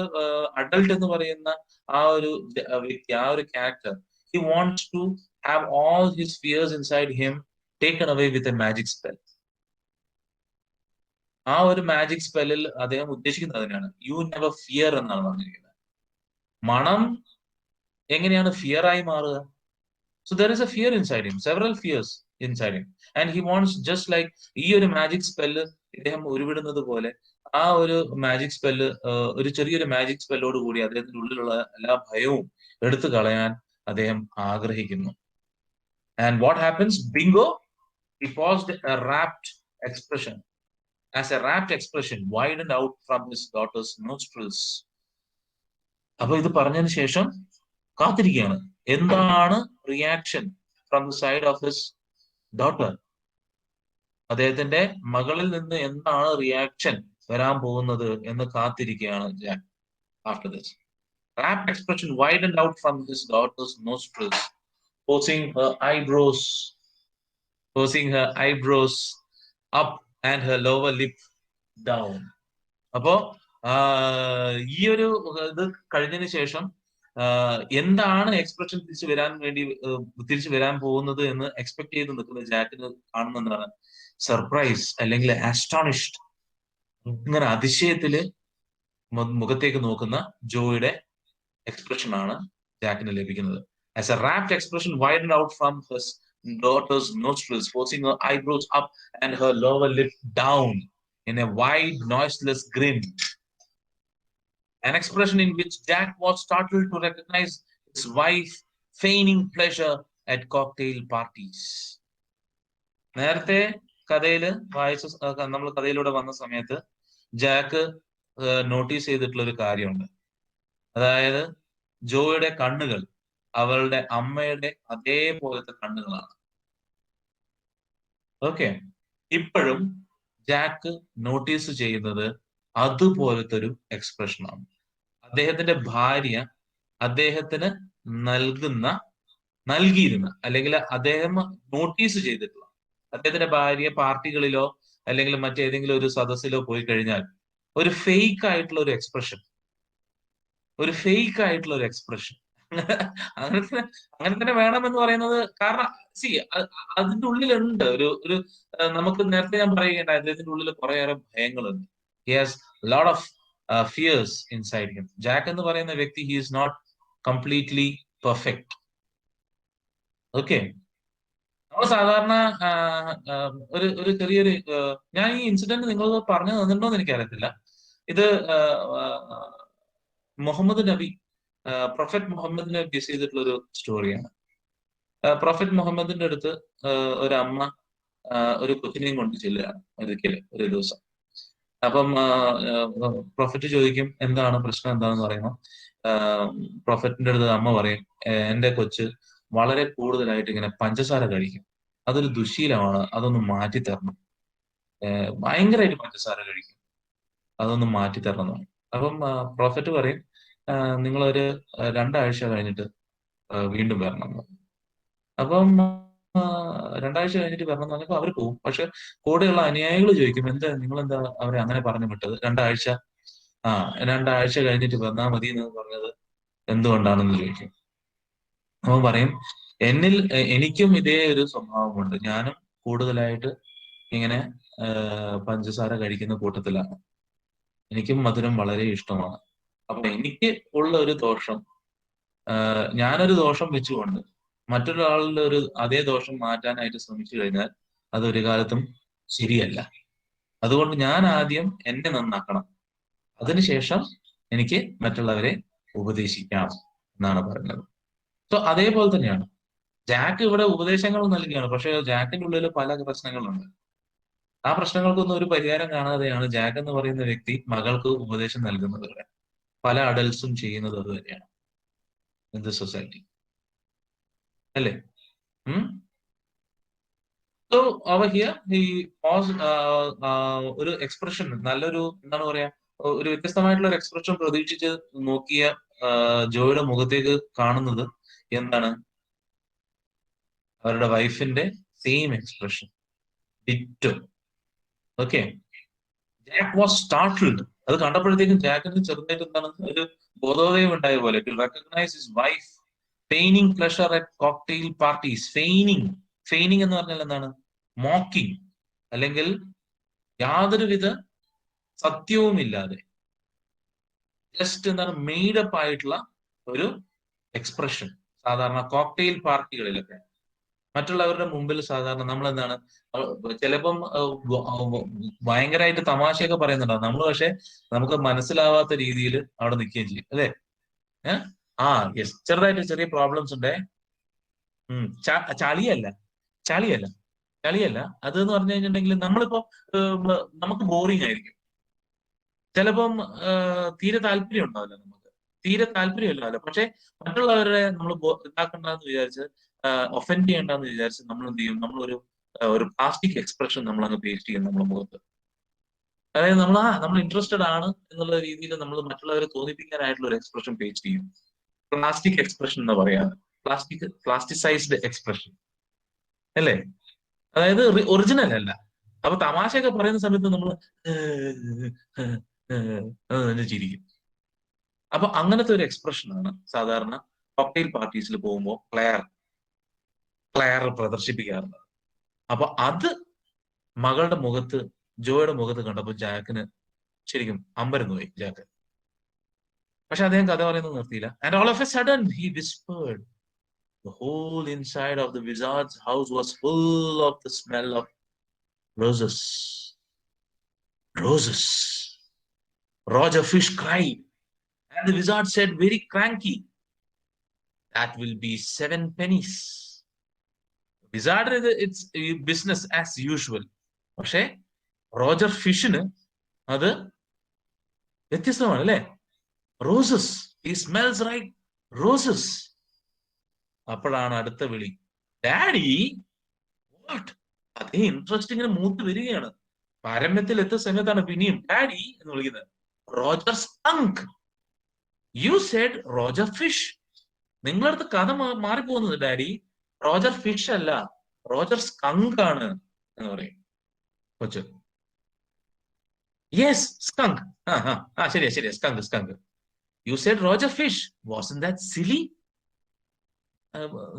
അഡൾട്ട് എന്ന് പറയുന്ന ആ ഒരു വ്യക്തി, ആ ഒരു character, he wants to have all his fears inside him taken away with a magic spell. ആ ഒരു മാജിക് സ്പെല്ലിൽ അദ്ദേഹം ഉദ്ദേശിക്കുന്നത് അതിനാണ്, യു നെവർ ഫിയർ എന്നാണ് പറഞ്ഞിരിക്കുന്നത്. മണം എങ്ങനെയാണ് ഫിയർ ആയി മാറുക? So there is A fear inside him, several fears inside him, and he wants just like ഈ ഒരു മാജിക് സ്പെല്ല് ഇദ്ദേഹം ഉരുവിടുന്നത് പോലെ ആ ഒരു മാജിക് സ്പെല്ല്, ഒരു ചെറിയൊരു മാജിക് സ്പെല്ലോട് കൂടി അദ്ദേഹത്തിന്റെ ഉള്ളിലുള്ള എല്ലാ ഭയവും എടുത്തു കളയാൻ അദ്ദേഹം ആഗ്രഹിക്കുന്നു. And what happens? Bingo, he posed A wrapped expression. as a rapt expression widened out from his daughter's nostrils. അപ്പൊ ഇത് പറഞ്ഞതിന് ശേഷം കാത്തിരിക്കുകയാണ് എന്താണ് reaction from the side of his daughter. അദ്ദേഹത്തിന്റെ മകളിൽ നിന്ന് എന്താണ് റിയാക്ഷൻ വരാൻ പോകുന്നത് എന്ന് കാത്തിരിക്കുകയാണ് Jack. After this rapt expression widened out from his daughter's nostrils, posing her eyebrows, posing her eyebrows up and her lower lip down. അപ്പോ ഈ ഒരു ഇത് കഴിഞ്ഞതിന് ശേഷം എന്താണ് എക്സ്പ്രഷൻ തിരിച്ചു വരാൻ പോകുന്നത് എന്ന് എക്സ്പെക്ട് ചെയ്ത് നിൽക്കുന്ന ജാക്കിന് കാണുന്നതാണ് സർപ്രൈസ് അല്ലെങ്കിൽ ആസ്റ്റോണിഷ്ഡ്. ഇങ്ങനെ അതിശയത്തില് മുഖത്തേക്ക് നോക്കുന്ന ജോയുടെ എക്സ്പ്രഷൻ ആണ് ജാക്കിന് ലഭിക്കുന്നത്. As a rapt expression widened out from his daughter's nostrils, forcing her eyebrows up and her lower lip down in a wide, noiseless grin. An expression in which Jack was startled to recognize his wife feigning pleasure at cocktail parties. നേരത്തെ കഥയില് നമ്മൾ കഥയിലൂടെ വന്ന സമയത്ത് Jack notice ചെയ്തിട്ടുള്ള ഒരു കാര്യമുണ്ട്. അതായത് ജോയുടെ കണ്ണുകൾ അവളുടെ അമ്മയുടെ അതേപോലത്തെ കണ്ണുകളാണ്. ഓക്കെ, ഇപ്പോഴും ജാക്ക് നോട്ടീസ് ചെയ്യുന്നത് അതുപോലത്തെ ഒരു എക്സ്പ്രഷനാണ്. അദ്ദേഹത്തിന്റെ ഭാര്യ അദ്ദേഹത്തിന് നൽകിയിരുന്ന അല്ലെങ്കിൽ അദ്ദേഹം നോട്ടീസ് ചെയ്തിട്ടുള്ള അദ്ദേഹത്തിന്റെ ഭാര്യ പാർട്ടികളിലോ അല്ലെങ്കിൽ മറ്റേതെങ്കിലും ഒരു സദസ്സിലോ പോയി കഴിഞ്ഞാൽ ഒരു ഫേക്ക് ആയിട്ടുള്ള ഒരു എക്സ്പ്രഷൻ അങ്ങനെ തന്നെ വേണമെന്ന് പറയുന്നത്. കാരണം അതിന്റെ ഉള്ളിലുണ്ട് ഒരു നമുക്ക് നേരത്തെ ഞാൻ പറയുകയുണ്ടായി, അദ്ദേഹത്തിന്റെ ഉള്ളിൽ കുറേയേറെ ഭയങ്ങളുണ്ട്. He has lot of fears inside him. Jack എന്ന് പറയുന്ന വ്യക്തി he is not completely perfect. Okay, നമ്മൾ സാധാരണ ഒരു ചെറിയൊരു ഞാൻ ഈ ഇൻസിഡന്റ് നിങ്ങൾ പറഞ്ഞു തന്നിട്ടുണ്ടോ എന്ന് എനിക്കറിയത്തില്ല. ഇത് മുഹമ്മദ് നബി പ്രൊഫറ്റ് മുഹമ്മദിനെ ബേസ് ചെയ്തിട്ടുള്ള ഒരു സ്റ്റോറിയാണ്. പ്രൊഫറ്റ് മുഹമ്മദിന്റെ അടുത്ത് ഒരു അമ്മ ഒരു കൊച്ചിനെയും കൊണ്ട് ചെല്ലുകയാണ് ഒരിക്കല് ഒരു ദിവസം. അപ്പം പ്രൊഫറ്റ് ചോദിക്കും എന്താണ് പ്രശ്നം എന്താണെന്ന് പറയുമ്പോൾ പ്രൊഫറ്റിന്റെ അടുത്ത് അമ്മ പറയും എന്റെ കൊച്ച് വളരെ കൂടുതലായിട്ട് ഇങ്ങനെ പഞ്ചസാര കഴിക്കും, അതൊരു ദുശീലമാണ്, അതൊന്ന് മാറ്റിത്തരണം. ഭയങ്കരമായിട്ട് പഞ്ചസാര കഴിക്കും, അതൊന്ന് മാറ്റിത്തരണം എന്ന് പറയും. അപ്പം പ്രൊഫറ്റ് പറയും നിങ്ങളൊരു 2 ആഴ്ച കഴിഞ്ഞിട്ട് വീണ്ടും വരണം. അപ്പം 2 ആഴ്ച കഴിഞ്ഞിട്ട് വരണം എന്ന് പറഞ്ഞപ്പോൾ അവർ പോകും. പക്ഷെ കൂടെയുള്ള അനുയായികൾ ചോദിക്കും നിങ്ങളെന്താ അവരെ അങ്ങനെ പറഞ്ഞു വിട്ടത്? 2 ആഴ്ച കഴിഞ്ഞിട്ട് വന്നാൽ മതി എന്ന് പറഞ്ഞത് എന്തുകൊണ്ടാണെന്ന് ചോദിക്കും. അവൻ പറയും എനിക്കും ഇതേ ഒരു സ്വഭാവമുണ്ട്, ഞാനും കൂടുതലായിട്ട് ഇങ്ങനെ പഞ്ചസാര കഴിക്കുന്ന കൂട്ടത്തിലാണ്, എനിക്കും മധുരം വളരെ ഇഷ്ടമാണ്. അപ്പൊ എനിക്ക് ഉള്ള ഒരു ദോഷം, ഞാനൊരു ദോഷം വെച്ചുകൊണ്ട് മറ്റൊരാളുടെ അതേ ദോഷം മാറ്റാനായിട്ട് ശ്രമിച്ചു കഴിഞ്ഞാൽ അതൊരു കാലത്തും ശരിയല്ല. അതുകൊണ്ട് ഞാൻ ആദ്യം എന്നെ നന്നാക്കണം, അതിനുശേഷം എനിക്ക് മറ്റുള്ളവരെ ഉപദേശിക്കാം എന്നാണ് പറയുന്നത്. സോ അതേപോലെ തന്നെയാണ് ജാക്ക് ഇവിടെ ഉപദേശങ്ങൾ നൽകുകയാണ്. പക്ഷെ ജാക്കിന്റെ ഉള്ളിൽ പല പ്രശ്നങ്ങളുണ്ട്. ആ പ്രശ്നങ്ങൾക്കൊന്നും ഒരു പരിഹാരം കാണാതെയാണ് ജാക്ക് എന്ന് പറയുന്ന വ്യക്തി മകൾക്ക് ഉപദേശം നൽകുന്നത്. പല അഡൽട്സും ചെയ്യുന്നത് അത് തന്നെയാണ് ഇൻ ദ സൊസൈറ്റി, അല്ലേ? സോ അവർ ഹിയർ ഈ ഒരു എക്സ്പ്രഷൻ, നല്ലൊരു എന്താണ് പറയാ, ഒരു വ്യത്യസ്തമായിട്ടുള്ള ഒരു എക്സ്പ്രഷൻ പ്രതീക്ഷിച്ച് നോക്കിയ ജോയുടെ മുഖത്തേക്ക് കാണുന്നത് എന്താണ്? അവരുടെ വൈഫിന്റെ same expression, ditto. Okay, Jack was startled. അത് കണ്ടപ്പോഴത്തേക്കും ജാക്കിന് ചെറുതായിട്ട് എന്താണ് ഒരു ബോധോദയം ഉണ്ടായ പോലെ. To recognise his wife feigning pleasure at cocktail parties. Feigning എന്ന് പറഞ്ഞാൽ എന്താണ്? മോക്കിംഗ്, അല്ലെങ്കിൽ യാതൊരുവിധ സത്യവുമില്ലാതെ ജസ്റ്റ് എന്താണ് മെയ്ഡപ്പ് ആയിട്ടുള്ള ഒരു എക്സ്പ്രഷൻ. സാധാരണ കോക്ടെയിൽ പാർട്ടികളിലൊക്കെ മറ്റുള്ളവരുടെ മുമ്പിൽ സാധാരണ നമ്മൾ എന്താണ് ചിലപ്പം ഭയങ്കരമായിട്ട് തമാശയൊക്കെ പറയുന്നുണ്ടാവും നമ്മൾ, പക്ഷെ നമുക്ക് മനസ്സിലാവാത്ത രീതിയിൽ അവിടെ നിൽക്കുകയും ചെയ്യും, അല്ലേ? യെസ്, ചെറുതായിട്ട് ചെറിയ പ്രോബ്ലംസ് ഉണ്ടേ. ചളിയല്ല കളിയല്ല. അത് എന്ന് പറഞ്ഞു കഴിഞ്ഞിട്ടുണ്ടെങ്കിൽ നമ്മളിപ്പോ നമുക്ക് ബോറിംഗ് ആയിരിക്കും ചിലപ്പം. തീരെ താല്പര്യം ഉണ്ടാവില്ല, നമുക്ക് തീരെ താല്പര്യം ഉണ്ടാവില്ല. പക്ഷെ മറ്റുള്ളവരെ നമ്മൾ ഇതാക്കണ്ടെന്ന് വിചാരിച്ച്, ഒഫൻഡ് ചെയ്യണ്ടെന്ന് വിചാരിച്ച് നമ്മൾ എന്ത് ചെയ്യും, നമ്മളൊരു ഒരു പ്ലാസ്റ്റിക് എക്സ്പ്രഷൻ നമ്മൾ അങ്ങ് പേസ്റ്റ് ചെയ്യും നമ്മുടെ മുഖത്ത്. അതായത് നമ്മൾ ഇൻട്രസ്റ്റഡ് ആണ് എന്നുള്ള രീതിയിൽ നമ്മൾ മറ്റുള്ളവരെ തോന്നിപ്പിക്കാനായിട്ടുള്ള ഒരു എക്സ്പ്രഷൻ പേസ്റ്റ് ചെയ്യും. പ്ലാസ്റ്റിക് എക്സ്പ്രഷൻ എന്ന് പറയാം. പ്ലാസ്റ്റിസൈസ്ഡ് എക്സ്പ്രഷൻ അല്ലേ? അതായത് ഒറിജിനൽ അല്ല. അപ്പൊ തമാശയൊക്കെ പറയുന്ന സമയത്ത് നമ്മൾ ചിരിക്കും. അപ്പൊ അങ്ങനത്തെ ഒരു എക്സ്പ്രഷനാണ് സാധാരണ കോക്ടെയിൽ പാർട്ടീസിൽ പോകുമ്പോൾ ക്ലയർ പ്രദർശിപ്പിക്കാറുള്ളത്. അപ്പൊ അത് മകളുടെ മുഖത്ത്, ജോയുടെ മുഖത്ത് കണ്ടപ്പോൾ ജാക്കിന് ശരിക്കും അമ്പരന്ന് പോയി ജാക്ക്. പക്ഷെ അദ്ദേഹം കഥ പറയുന്നത് നിർത്തിയില്ല. And all of A sudden he whispered the whole inside of the wizard's house was full of the smell of roses. Roger Fish cried, and the wizard said very cranky, that will be 7 pennies. Wizard it's business as usual. പക്ഷേ Roger ഫിഷിന് അത് വ്യത്യസ്തമാണ് അല്ലേ? Roses, he smells like roses. അപ്പോഴാണ് അടുത്ത വിളി, daddy. What? അതേ interest ഇങ്ങനെ മൂത്ത് വരികയാണ്. പാരമ്യത്തിൽ എത്തിയ സമയത്താണ് പിന്നെയും ഡാഡി എന്ന് വിളിക്കുന്നത്. Roger skunk. You said Roger fish. നിങ്ങളടുത്ത് കഥ മാറിപ്പോകുന്നത് ഡാഡി. റോജർ ഫിഷ് അല്ല, റോജർ സ്കങ്ക് ആണ് എന്ന് പറയും കൊച്ചു. Yes, skunk. ശരിയാ, skunk. You said Roger fish. Wasn't that silly?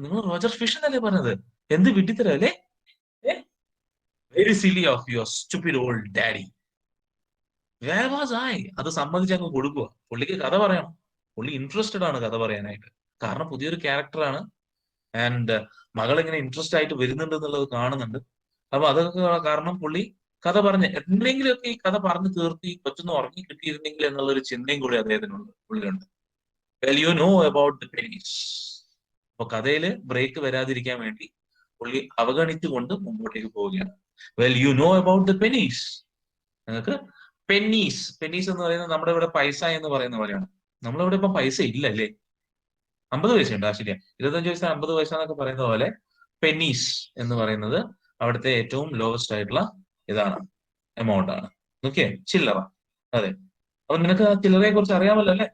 നിങ്ങൾ റോജർ ഫിഷ് എന്നല്ലേ പറഞ്ഞത്? എന്ത് വിട്ടിത്തരം അല്ലേ? Very silly of your stupid old daddy. Where was I? അത് സമ്മതിച്ച് അങ്ങ് കൊടുക്കുക. പുള്ളിക്ക് കഥ പറയണം, പുള്ളി ഇൻട്രസ്റ്റഡ് ആണ് കഥ പറയാനായിട്ട്. കാരണം പുതിയൊരു ക്യാരക്ടറാണ്. ആൻഡ് മകൾ ഇങ്ങനെ ഇൻട്രസ്റ്റ് ആയിട്ട് വരുന്നുണ്ട് എന്നുള്ളത് കാണുന്നുണ്ട്. അപ്പൊ അതൊക്കെ കാരണം പുള്ളി കഥ പറഞ്ഞ് എന്തെങ്കിലുമൊക്കെ ഈ കഥ പറഞ്ഞു തീർത്തി കൊച്ചൊന്ന് ഉറങ്ങി കിട്ടിയിരുന്നെങ്കിൽ എന്നുള്ളൊരു ചിന്തയും കൂടി അദ്ദേഹത്തിനുണ്ട്, പുള്ളിയുണ്ട്. Well you know about the pennies. അപ്പൊ കഥയില് ബ്രേക്ക് വരാതിരിക്കാൻ വേണ്ടി പുള്ളി അവഗണിച്ചുകൊണ്ട് മുമ്പോട്ടേക്ക് പോവുകയാണ്. Well you know about the pennies. നിങ്ങൾക്ക് പെന്നീസ് എന്ന് പറയുന്നത് നമ്മുടെ ഇവിടെ പൈസ എന്ന് പറയുന്ന പോലെയാണ്. നമ്മളിവിടെ ഇപ്പൊ പൈസ ഇല്ല അല്ലേ? 50 പൈസ ഉണ്ട്. ശരിയാ, 25 പൈസ 50 പൈസ എന്നൊക്കെ പറയുന്ന പോലെ പെന്നീസ് എന്ന് പറയുന്നത് അവിടുത്തെ ഏറ്റവും ലോവസ്റ്റ് ആയിട്ടുള്ള ഇതാണ്, എമൗണ്ട് ആണ്. ഓക്കെ, ചില്ലറ. അതെ, അപ്പൊ നിനക്ക് ആ ചില്ലറയെ കുറിച്ച് അറിയാമല്ലോ അല്ലേ?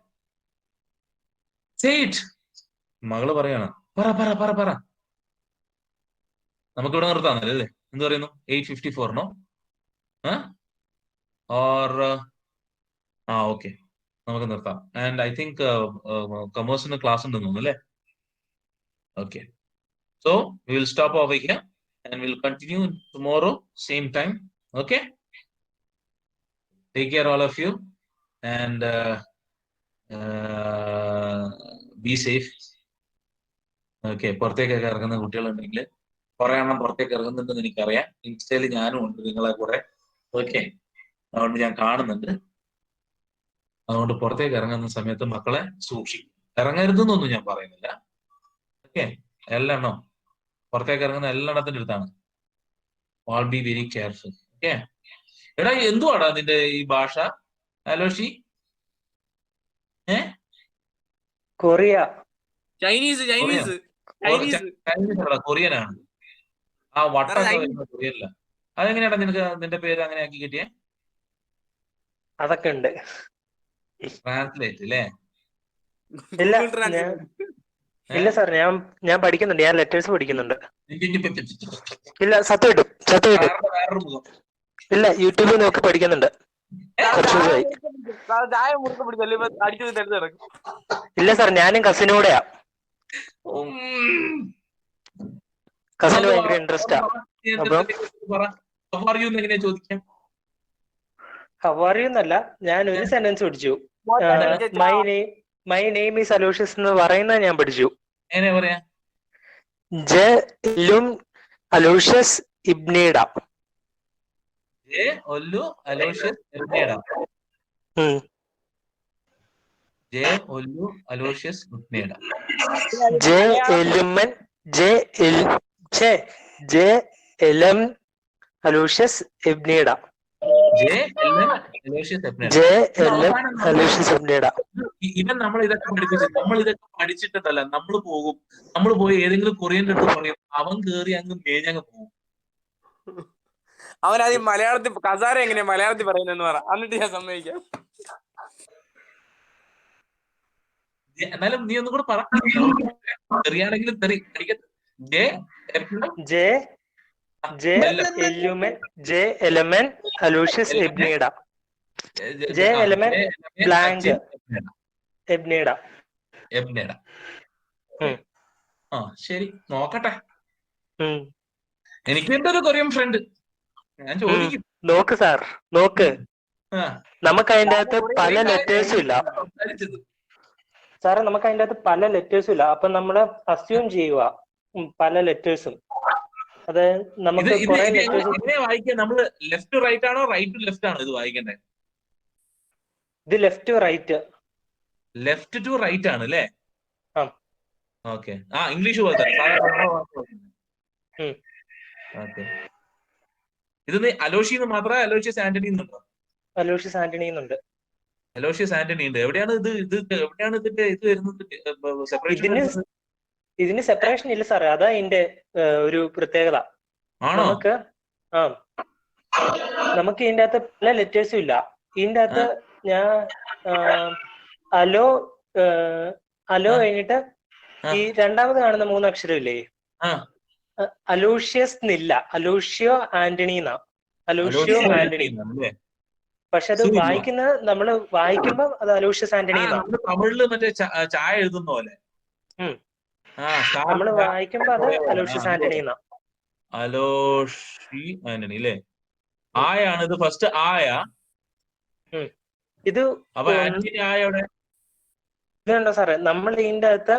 സേറ്റ്. മകള് പറയാണ്, പറ. നമുക്കിവിടെ നിർത്താന്നല്ലേ അല്ലേ? എന്ത് പറയുന്നു? 8:54 ഓർ ഓക്കെ, നമുക്ക് നിർത്താം. ആൻഡ് ഐ തിങ്ക് കൊമേഴ്സിന് ക്ലാസ് ഉണ്ടെന്ന് തോന്നുന്നു അല്ലേ? Okay, so we will stop over here and will continue tomorrow same time. Okay, take care all of you and be safe. Okay, പുറത്തേക്കൊക്കെ ഇറങ്ങുന്ന കുട്ടികളുണ്ടെങ്കിൽ കുറെ എണ്ണം പുറത്തേക്ക് ഇറങ്ങുന്നുണ്ടെന്ന് എനിക്കറിയാം. ഇൻസ്റ്റയിൽ ഞാനും ഉണ്ട് നിങ്ങളെ കൂടെ. ഓക്കെ, അതുകൊണ്ട് ഞാൻ കാണുന്നുണ്ട്. അതുകൊണ്ട് പുറത്തേക്ക് ഇറങ്ങുന്ന സമയത്ത് മക്കളെ സൂക്ഷിക്കും. ഇറങ്ങരുതെന്നൊന്നും ഞാൻ പറയുന്നില്ല. ഓക്കെ, എല്ലെണ്ണം പുറത്തേക്ക് ഇറങ്ങുന്ന എല്ലായിടത്തിന്റെ അടുത്താണ്. All be very careful. Okay. എടാ, എന്തുവാടാ നിന്റെ ഈ ഭാഷ അലോഷി? Korea, Chinese കൊറിയനാണ്. ആ വട്ടൊക്കെ വരുന്ന കൊറിയല്ല. അതെങ്ങനെയാടാ നിനക്ക് നിന്റെ പേര് അങ്ങനെ ആക്കി കിട്ടിയേ? അതൊക്കെ ഉണ്ട്. ട്രാൻസ്ലേറ്റ് അല്ലേ? ഇല്ല സാർ, ഞാൻ പഠിക്കുന്നുണ്ട്. ഞാൻ ലെറ്റേഴ്സ് പഠിക്കുന്നുണ്ട്. ഇല്ല, സത്യമായിട്ടും വേറൊരു മുഖം. ഇല്ല, യൂട്യൂബിൽ നോക്കി പഠിക്കുന്നുണ്ട്. ഇല്ല സാർ, ഞാനും കസിനും കൂടെയാ. കസിന് ഭയങ്കര ഇൻട്രസ്റ്റാ. ഹവാറിയൊന്നല്ല, ഞാൻ ഒരു സെന്റൻസ് പഠിച്ചു. മൈ നെയിം ഈസ് അലോഷ്യസ് എന്ന് പറയുന്നത് ഞാൻ പഠിച്ചു. എങ്ങനെ പറയാ? ജെലും അലോഷ്യസ് ഇബ്നേഡ. എലം അലൂഷ്യസ് ഇബ്നീഡ. ജെ എൽ എൻ അലോഷ്യസ് എബ്നേഡ. ജെ ഇത് എൽ എം അവസാനം നമ്മൾ അലൂഷ്യസ് ഇബ്നീഡ. ഇവൻ നമ്മൾ ഇതൊക്കെ പഠിപ്പിച്ചു, നമ്മൾ ഇതൊക്കെ പഠിച്ചിട്ടല്ല, നമ്മൾ പോകും, നമ്മൾ പോയി ഏതെങ്കിലും കൊറിയന്റെ അടുത്ത് പറയും, അവൻ കേറി അങ്ങ് മേഞ്ഞങ്ങ് പോകും. അവനാദ്യം മലയാളത്തിൽ കസാര എങ്ങനെയാ മലയാളത്തിൽ പറയുന്നെന്ന് പറ, എന്നിട്ട് ഞാൻ സമ്മതിക്കാം. എന്നാലും നീ ഒന്നും കൂടെ പറ. തെറിയാണെങ്കിലും തെറി പഠിക്കട്ടെ. ജെ ജെ ജെ എലുമൻ ജെ എലമൻ അലൂഷ്യസ് ഇബ്നീഡ. ജെ എലമൻ ബ്ലാങ്ക് ഇബ്നീഡ. എബ്നേഡ. ആ ശരി, നോക്കട്ടെ. എനിക്ക് എന്റെ ഒരു കൊറിയൻ ഫ്രണ്ട്, ഞാൻ ചോദിക്കും. നോക്ക് സാർ, നോക്ക്. ആ, നമുക്ക് അതിന്റെ അകത്ത് പല ലെറ്റേഴ്സും ഇല്ല സംസാരിച്ചത്. സാറേ, നമുക്ക് അതിന്റെ അകത്ത് പല ലെറ്റേഴ്സും ഇല്ല. അപ്പൊ നമ്മള് അസ്യൂം ചെയ്യുക പല ലെറ്റേഴ്സും. അത് ഇത് നമുക്ക് ഇത് കുറെ ഇത് ലെറ്റേഴ്സ്. എങ്ങനെ വായിക്കാൻ? നമ്മള് ലെഫ്റ്റ് ടു റൈറ്റ് ആണോ റൈറ്റ് ടു ലെഫ്റ്റ് ആണോ ഇത് വായിക്കണ്ടേ? ഇത് left to right. Left to right ആണ് അല്ലേ? ആ. ഓക്കെ. ആ, ഇംഗ്ലീഷ് പോലെ തന്നെ, സാധാരണ ഉം. ഓക്കെ. ഇത് അലോഷ്യന്ന് മാത്രമേ അലോഷ്യസ് ആന്റണി എന്നുണ്ടോ? അലൂഷ്യസ് ആന്റണി എന്നുണ്ട്. അലോഷ്യസ് ആന്റണി ഉണ്ട്. എവിടെയാണ് എവിടെയാണ് ഇതിന്റെ ഇത് വരുന്നത്? സെപ്പറേഷൻ ഇതിന് സെപ്പറേഷൻ ഇല്ല സാറേ, അതാ ഇതിന്റെ ഒരു പ്രത്യേകത. ആണോ? നമുക്ക് ഇതിന്റെ അകത്ത് പല ലെറ്റേഴ്സും ഇല്ല. ഇതിന്റെ അകത്ത് ഞാൻ അലോ അലോ കഴിഞ്ഞിട്ട് ഈ രണ്ടാമത് കാണുന്ന 3 അക്ഷരം ഇല്ലേ, അലൂഷ്യസ് എന്നില്ല, അലൂഷ്യോ ആന്റണി എന്നാ. അലൂഷ്യോ ആന്റണി. പക്ഷെ അത് വായിക്കുന്നത്, നമ്മള് വായിക്കുമ്പോ അത് അലൂഷ്യസ് ആന്റണി എന്നാ. തമിഴില് മറ്റേ ചായ എഴുതുന്ന പോലെ നമ്മള് വായിക്കുമ്പോ അത് അലൂഷ്യസ് ആന്റണി എന്നാ. അലോഷി ആന്റണി അല്ലേ? ആയാണ് ഇത് ഫസ്റ്റ് ആയ. ഇത് അപ്പൊ ആന്റണി ആയോടെ ഇതുണ്ടോ സാറേ, നമ്മൾ ഇതിന്റെ അകത്ത്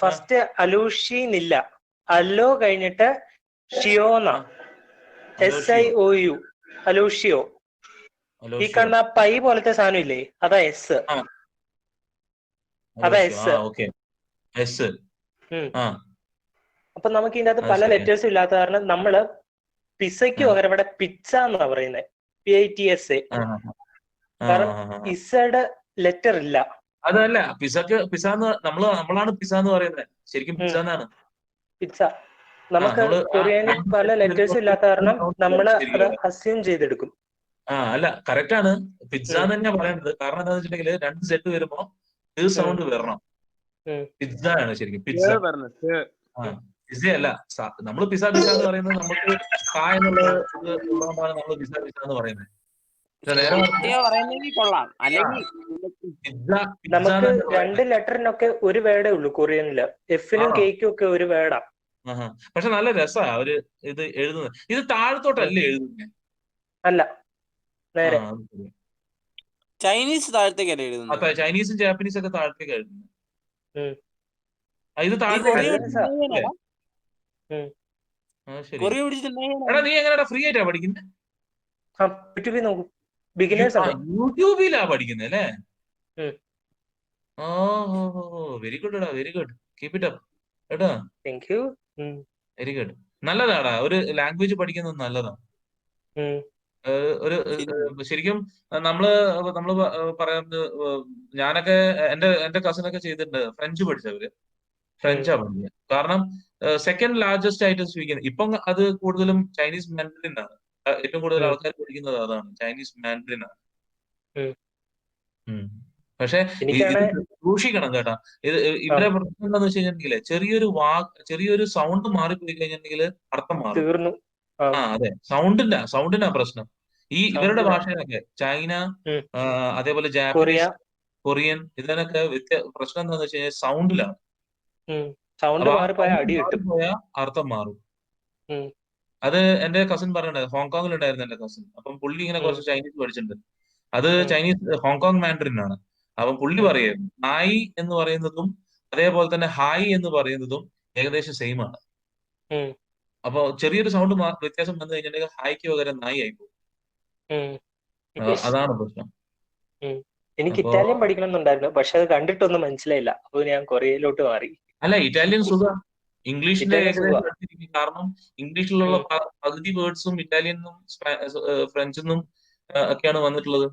ഫസ്റ്റ് അലൂഷിന്നില്ല, അല്ലോ കഴിഞ്ഞിട്ട് ഷിയോന്ന, SIOU, അലൂഷിയോ. ഈ കാണുന്ന പൈ പോലത്തെ സാധനം ഇല്ലേ, അതാ എസ്. അതാ എസ്. അപ്പൊ നമുക്ക് ഇതിന്റെ അകത്ത് പല ലെറ്റേഴ്സും ഇല്ലാത്ത കാരണം നമ്മള് പിസയ്ക്ക് പകരം ഇവിടെ പിസ്സ എന്നാ പറയുന്നത്, PITSA. കാരണം ഇസയുടെ ലെറ്റർ ഇല്ല. അതല്ല, പിസ്സന്ന് നമ്മളാണ് പിസ്സ എന്ന് പറയുന്നത്, ശരിക്കും പിസ്സ എന്നാണ്. പിസ്സ. നമുക്ക് കൊറിയനിൽ പല ലെറ്റേഴ്സും ഇല്ലാത്ത കാരണം നമ്മള് അത് അസ്യൂം ചെയ്തെടുക്കും. അല്ല, കറക്റ്റ് ആണ്, പിസ്സ എന്ന് തന്നെയാ പറയുന്നത്. കാരണം എന്താണെന്ന് വെച്ചിട്ടുണ്ടെങ്കിൽ 2 സെറ്റ് വരുമ്പോ ഇത് സൗണ്ട് വരണം. പിസ്സ ആണ് ശരിക്കും, പിസ്സ. പിസ്സ അല്ല, നമ്മള് പിസ്സ എന്ന് പറയുന്നത് നമുക്ക് എന്നുള്ള ഉള്ളതാണ് നമ്മൾ പിസ്സ എന്ന് പറയുന്നത്. നമുക്ക് 2 ലെറ്ററിനൊക്കെ ഒരു വേർഡേ ഉള്ളൂ കൊറിയനില്. എഫിനും കേക്കും ഒക്കെ ഒരു വേർഡാ. പക്ഷെ നല്ല രസാ അവര് ഇത് എഴുതുന്നത്. ഇത് താഴത്തോട്ടല്ലേ എഴുതുന്നത്? അല്ല, നേരെ. ചൈനീസ് താഴത്തേക്കല്ലേ എഴുതുന്നത്? ചൈനീസും ജാപ്പനീസും ഒക്കെ താഴത്തേക്ക് എഴുതുന്നത്. ഇത് താഴത്തേക്ക്. എടാ, നീ എങ്ങനെയാ ഫ്രീ ആയിട്ടാ പഠിക്കുന്നത്? യൂട്യൂബിലാ പഠിക്കുന്നത് അല്ലേ? വെരി ഗുഡ് എടാ, very good. Keep it up കേട്ടോ. Very good. നല്ലതാടാ, ഒരു ലാംഗ്വേജ് പഠിക്കുന്നത് നല്ലതാണ്. ഒരു ശരിക്കും നമ്മള് പറയുന്നത്, ഞാനൊക്കെ എന്റെ കസിനൊക്കെ ചെയ്തിട്ടുണ്ട്, ഫ്രഞ്ച് പഠിച്ചവര്. ഫ്രഞ്ചാ പഠിക്കുക. കാരണം സെക്കൻഡ് ലാർജസ്റ്റ് ആയിട്ട് സ്വീകരിക്കുന്നത്. ഇപ്പം അത് കൂടുതലും ചൈനീസ് മാൻഡറിൻ ആണ്. ഏറ്റവും കൂടുതൽ ആൾക്കാർ പഠിക്കുന്നത് അതാണ്, ചൈനീസ് മാൻഡറിൻ ആണ്. പക്ഷെ സൂക്ഷിക്കണം കേട്ടാ. ഇവിടെ പ്രശ്നം എന്താന്ന് വെച്ച് കഴിഞ്ഞിട്ടുണ്ടെങ്കിൽ ചെറിയൊരു സൗണ്ട് മാറിപ്പോയി കഴിഞ്ഞിട്ടുണ്ടെങ്കിൽ അർത്ഥം മാറും. അതെ, സൗണ്ടിനാ പ്രശ്നം. ഇവരുടെ ഭാഷയിലൊക്കെ ചൈന, അതേപോലെ ജാപ്പനീസ്, കൊറിയൻ, ഇതിനൊക്കെ പ്രശ്നം എന്താന്ന് വെച്ച് കഴിഞ്ഞാൽ സൗണ്ടിലാണ്. പോയാൽ അർത്ഥം മാറും. അത് എന്റെ കസിൻ പറഞ്ഞിട്ടുണ്ട്. ഹോങ്കോങ്ങിൽ ഉണ്ടായിരുന്നു എന്റെ കസിൻ. അപ്പം പുള്ളി ഇങ്ങനെ കുറച്ച് ചൈനീസ് പഠിച്ചിട്ടുണ്ട്. അത് ചൈനീസ് ഹോങ്കോങ് മാൻഡറിൻ ആണ്. അപ്പം പുള്ളി പറയുന്നു, നായി എന്ന് പറയുന്നതും അതേപോലെ തന്നെ ഹായ് എന്ന് പറയുന്നതും ഏകദേശം സെയിം ആണ്. അപ്പൊ ചെറിയൊരു സൗണ്ട് വ്യത്യാസം വന്നു കഴിഞ്ഞിട്ടുണ്ടെങ്കിൽ ഹായ്ക്ക് പകരം നായി ആയിപ്പോ. അതാണ് പ്രശ്നം. എനിക്ക് ഇറ്റാലിയൻ പഠിക്കണം എന്നുണ്ടായിരുന്നു, പക്ഷെ അത് കണ്ടിട്ടൊന്നും മനസ്സിലായില്ല. അപ്പൊ ഞാൻ കൊറിയയിലോട്ട് മാറി. അല്ല, ഇറ്റാലിയൻ സുഖ. ഇംഗ്ലീഷിന്റെ ഇറ്റാലിയൻ സുഖ. ഏകദേശം അടുത്തിരിക്കും. കാരണം ഇംഗ്ലീഷിലുള്ള പകുതി വേർഡ്സും ഇറ്റാലിയനും ഫ്രഞ്ചിന്നും ഒക്കെയാണ് വന്നിട്ടുള്ളത്.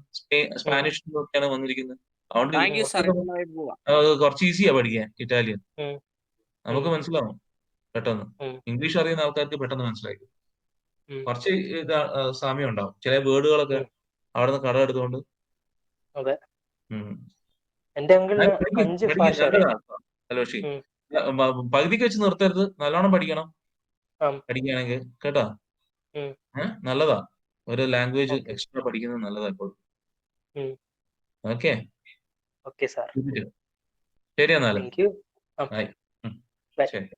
സ്പാനിഷിൽ നിന്നും ഒക്കെയാണ് വന്നിരിക്കുന്നത്. അതുകൊണ്ട് താങ്ക് യു സാർ. കുറച്ച് ഈസിയാ പഠിക്കാൻ ഇറ്റാലിയൻ. ഉം. നമുക്ക് മനസ്സിലാവും പെട്ടെന്ന്. ഉം. ഇംഗ്ലീഷ് അറിയുന്ന ആൾക്കാർക്ക് പെട്ടെന്ന് മനസ്സിലാക്കും. ഉം. കുറച്ച് സാമ്യം ഉണ്ടാവും. ചില വേർഡുകളൊക്കെ അവിടെ നിന്ന് കടം എടുത്തുകൊണ്ട്. അതെ. ഉം. എന്റെ അങ്കിളിന് 5 ഭാഷ അറിയാം. ഹലോഷി, ഉം. പകുതിക്ക് വെച്ച് നിർത്തരുത്. നല്ലോണം പഠിക്കണം ആ. പഠിക്കുകയാണെങ്കിൽ കേട്ടോ. ഉം. നല്ലതാ. ഒരു ലാംഗ്വേജ് ഓക്കെ. എക്സ്ട്രാ പഠിക്കുന്നത് നല്ലതാ ഇപ്പോൾ. ഉം. Okay okay sir. ശരി എന്നാലും. Thank you. ആയി. ബൈ. ശരി.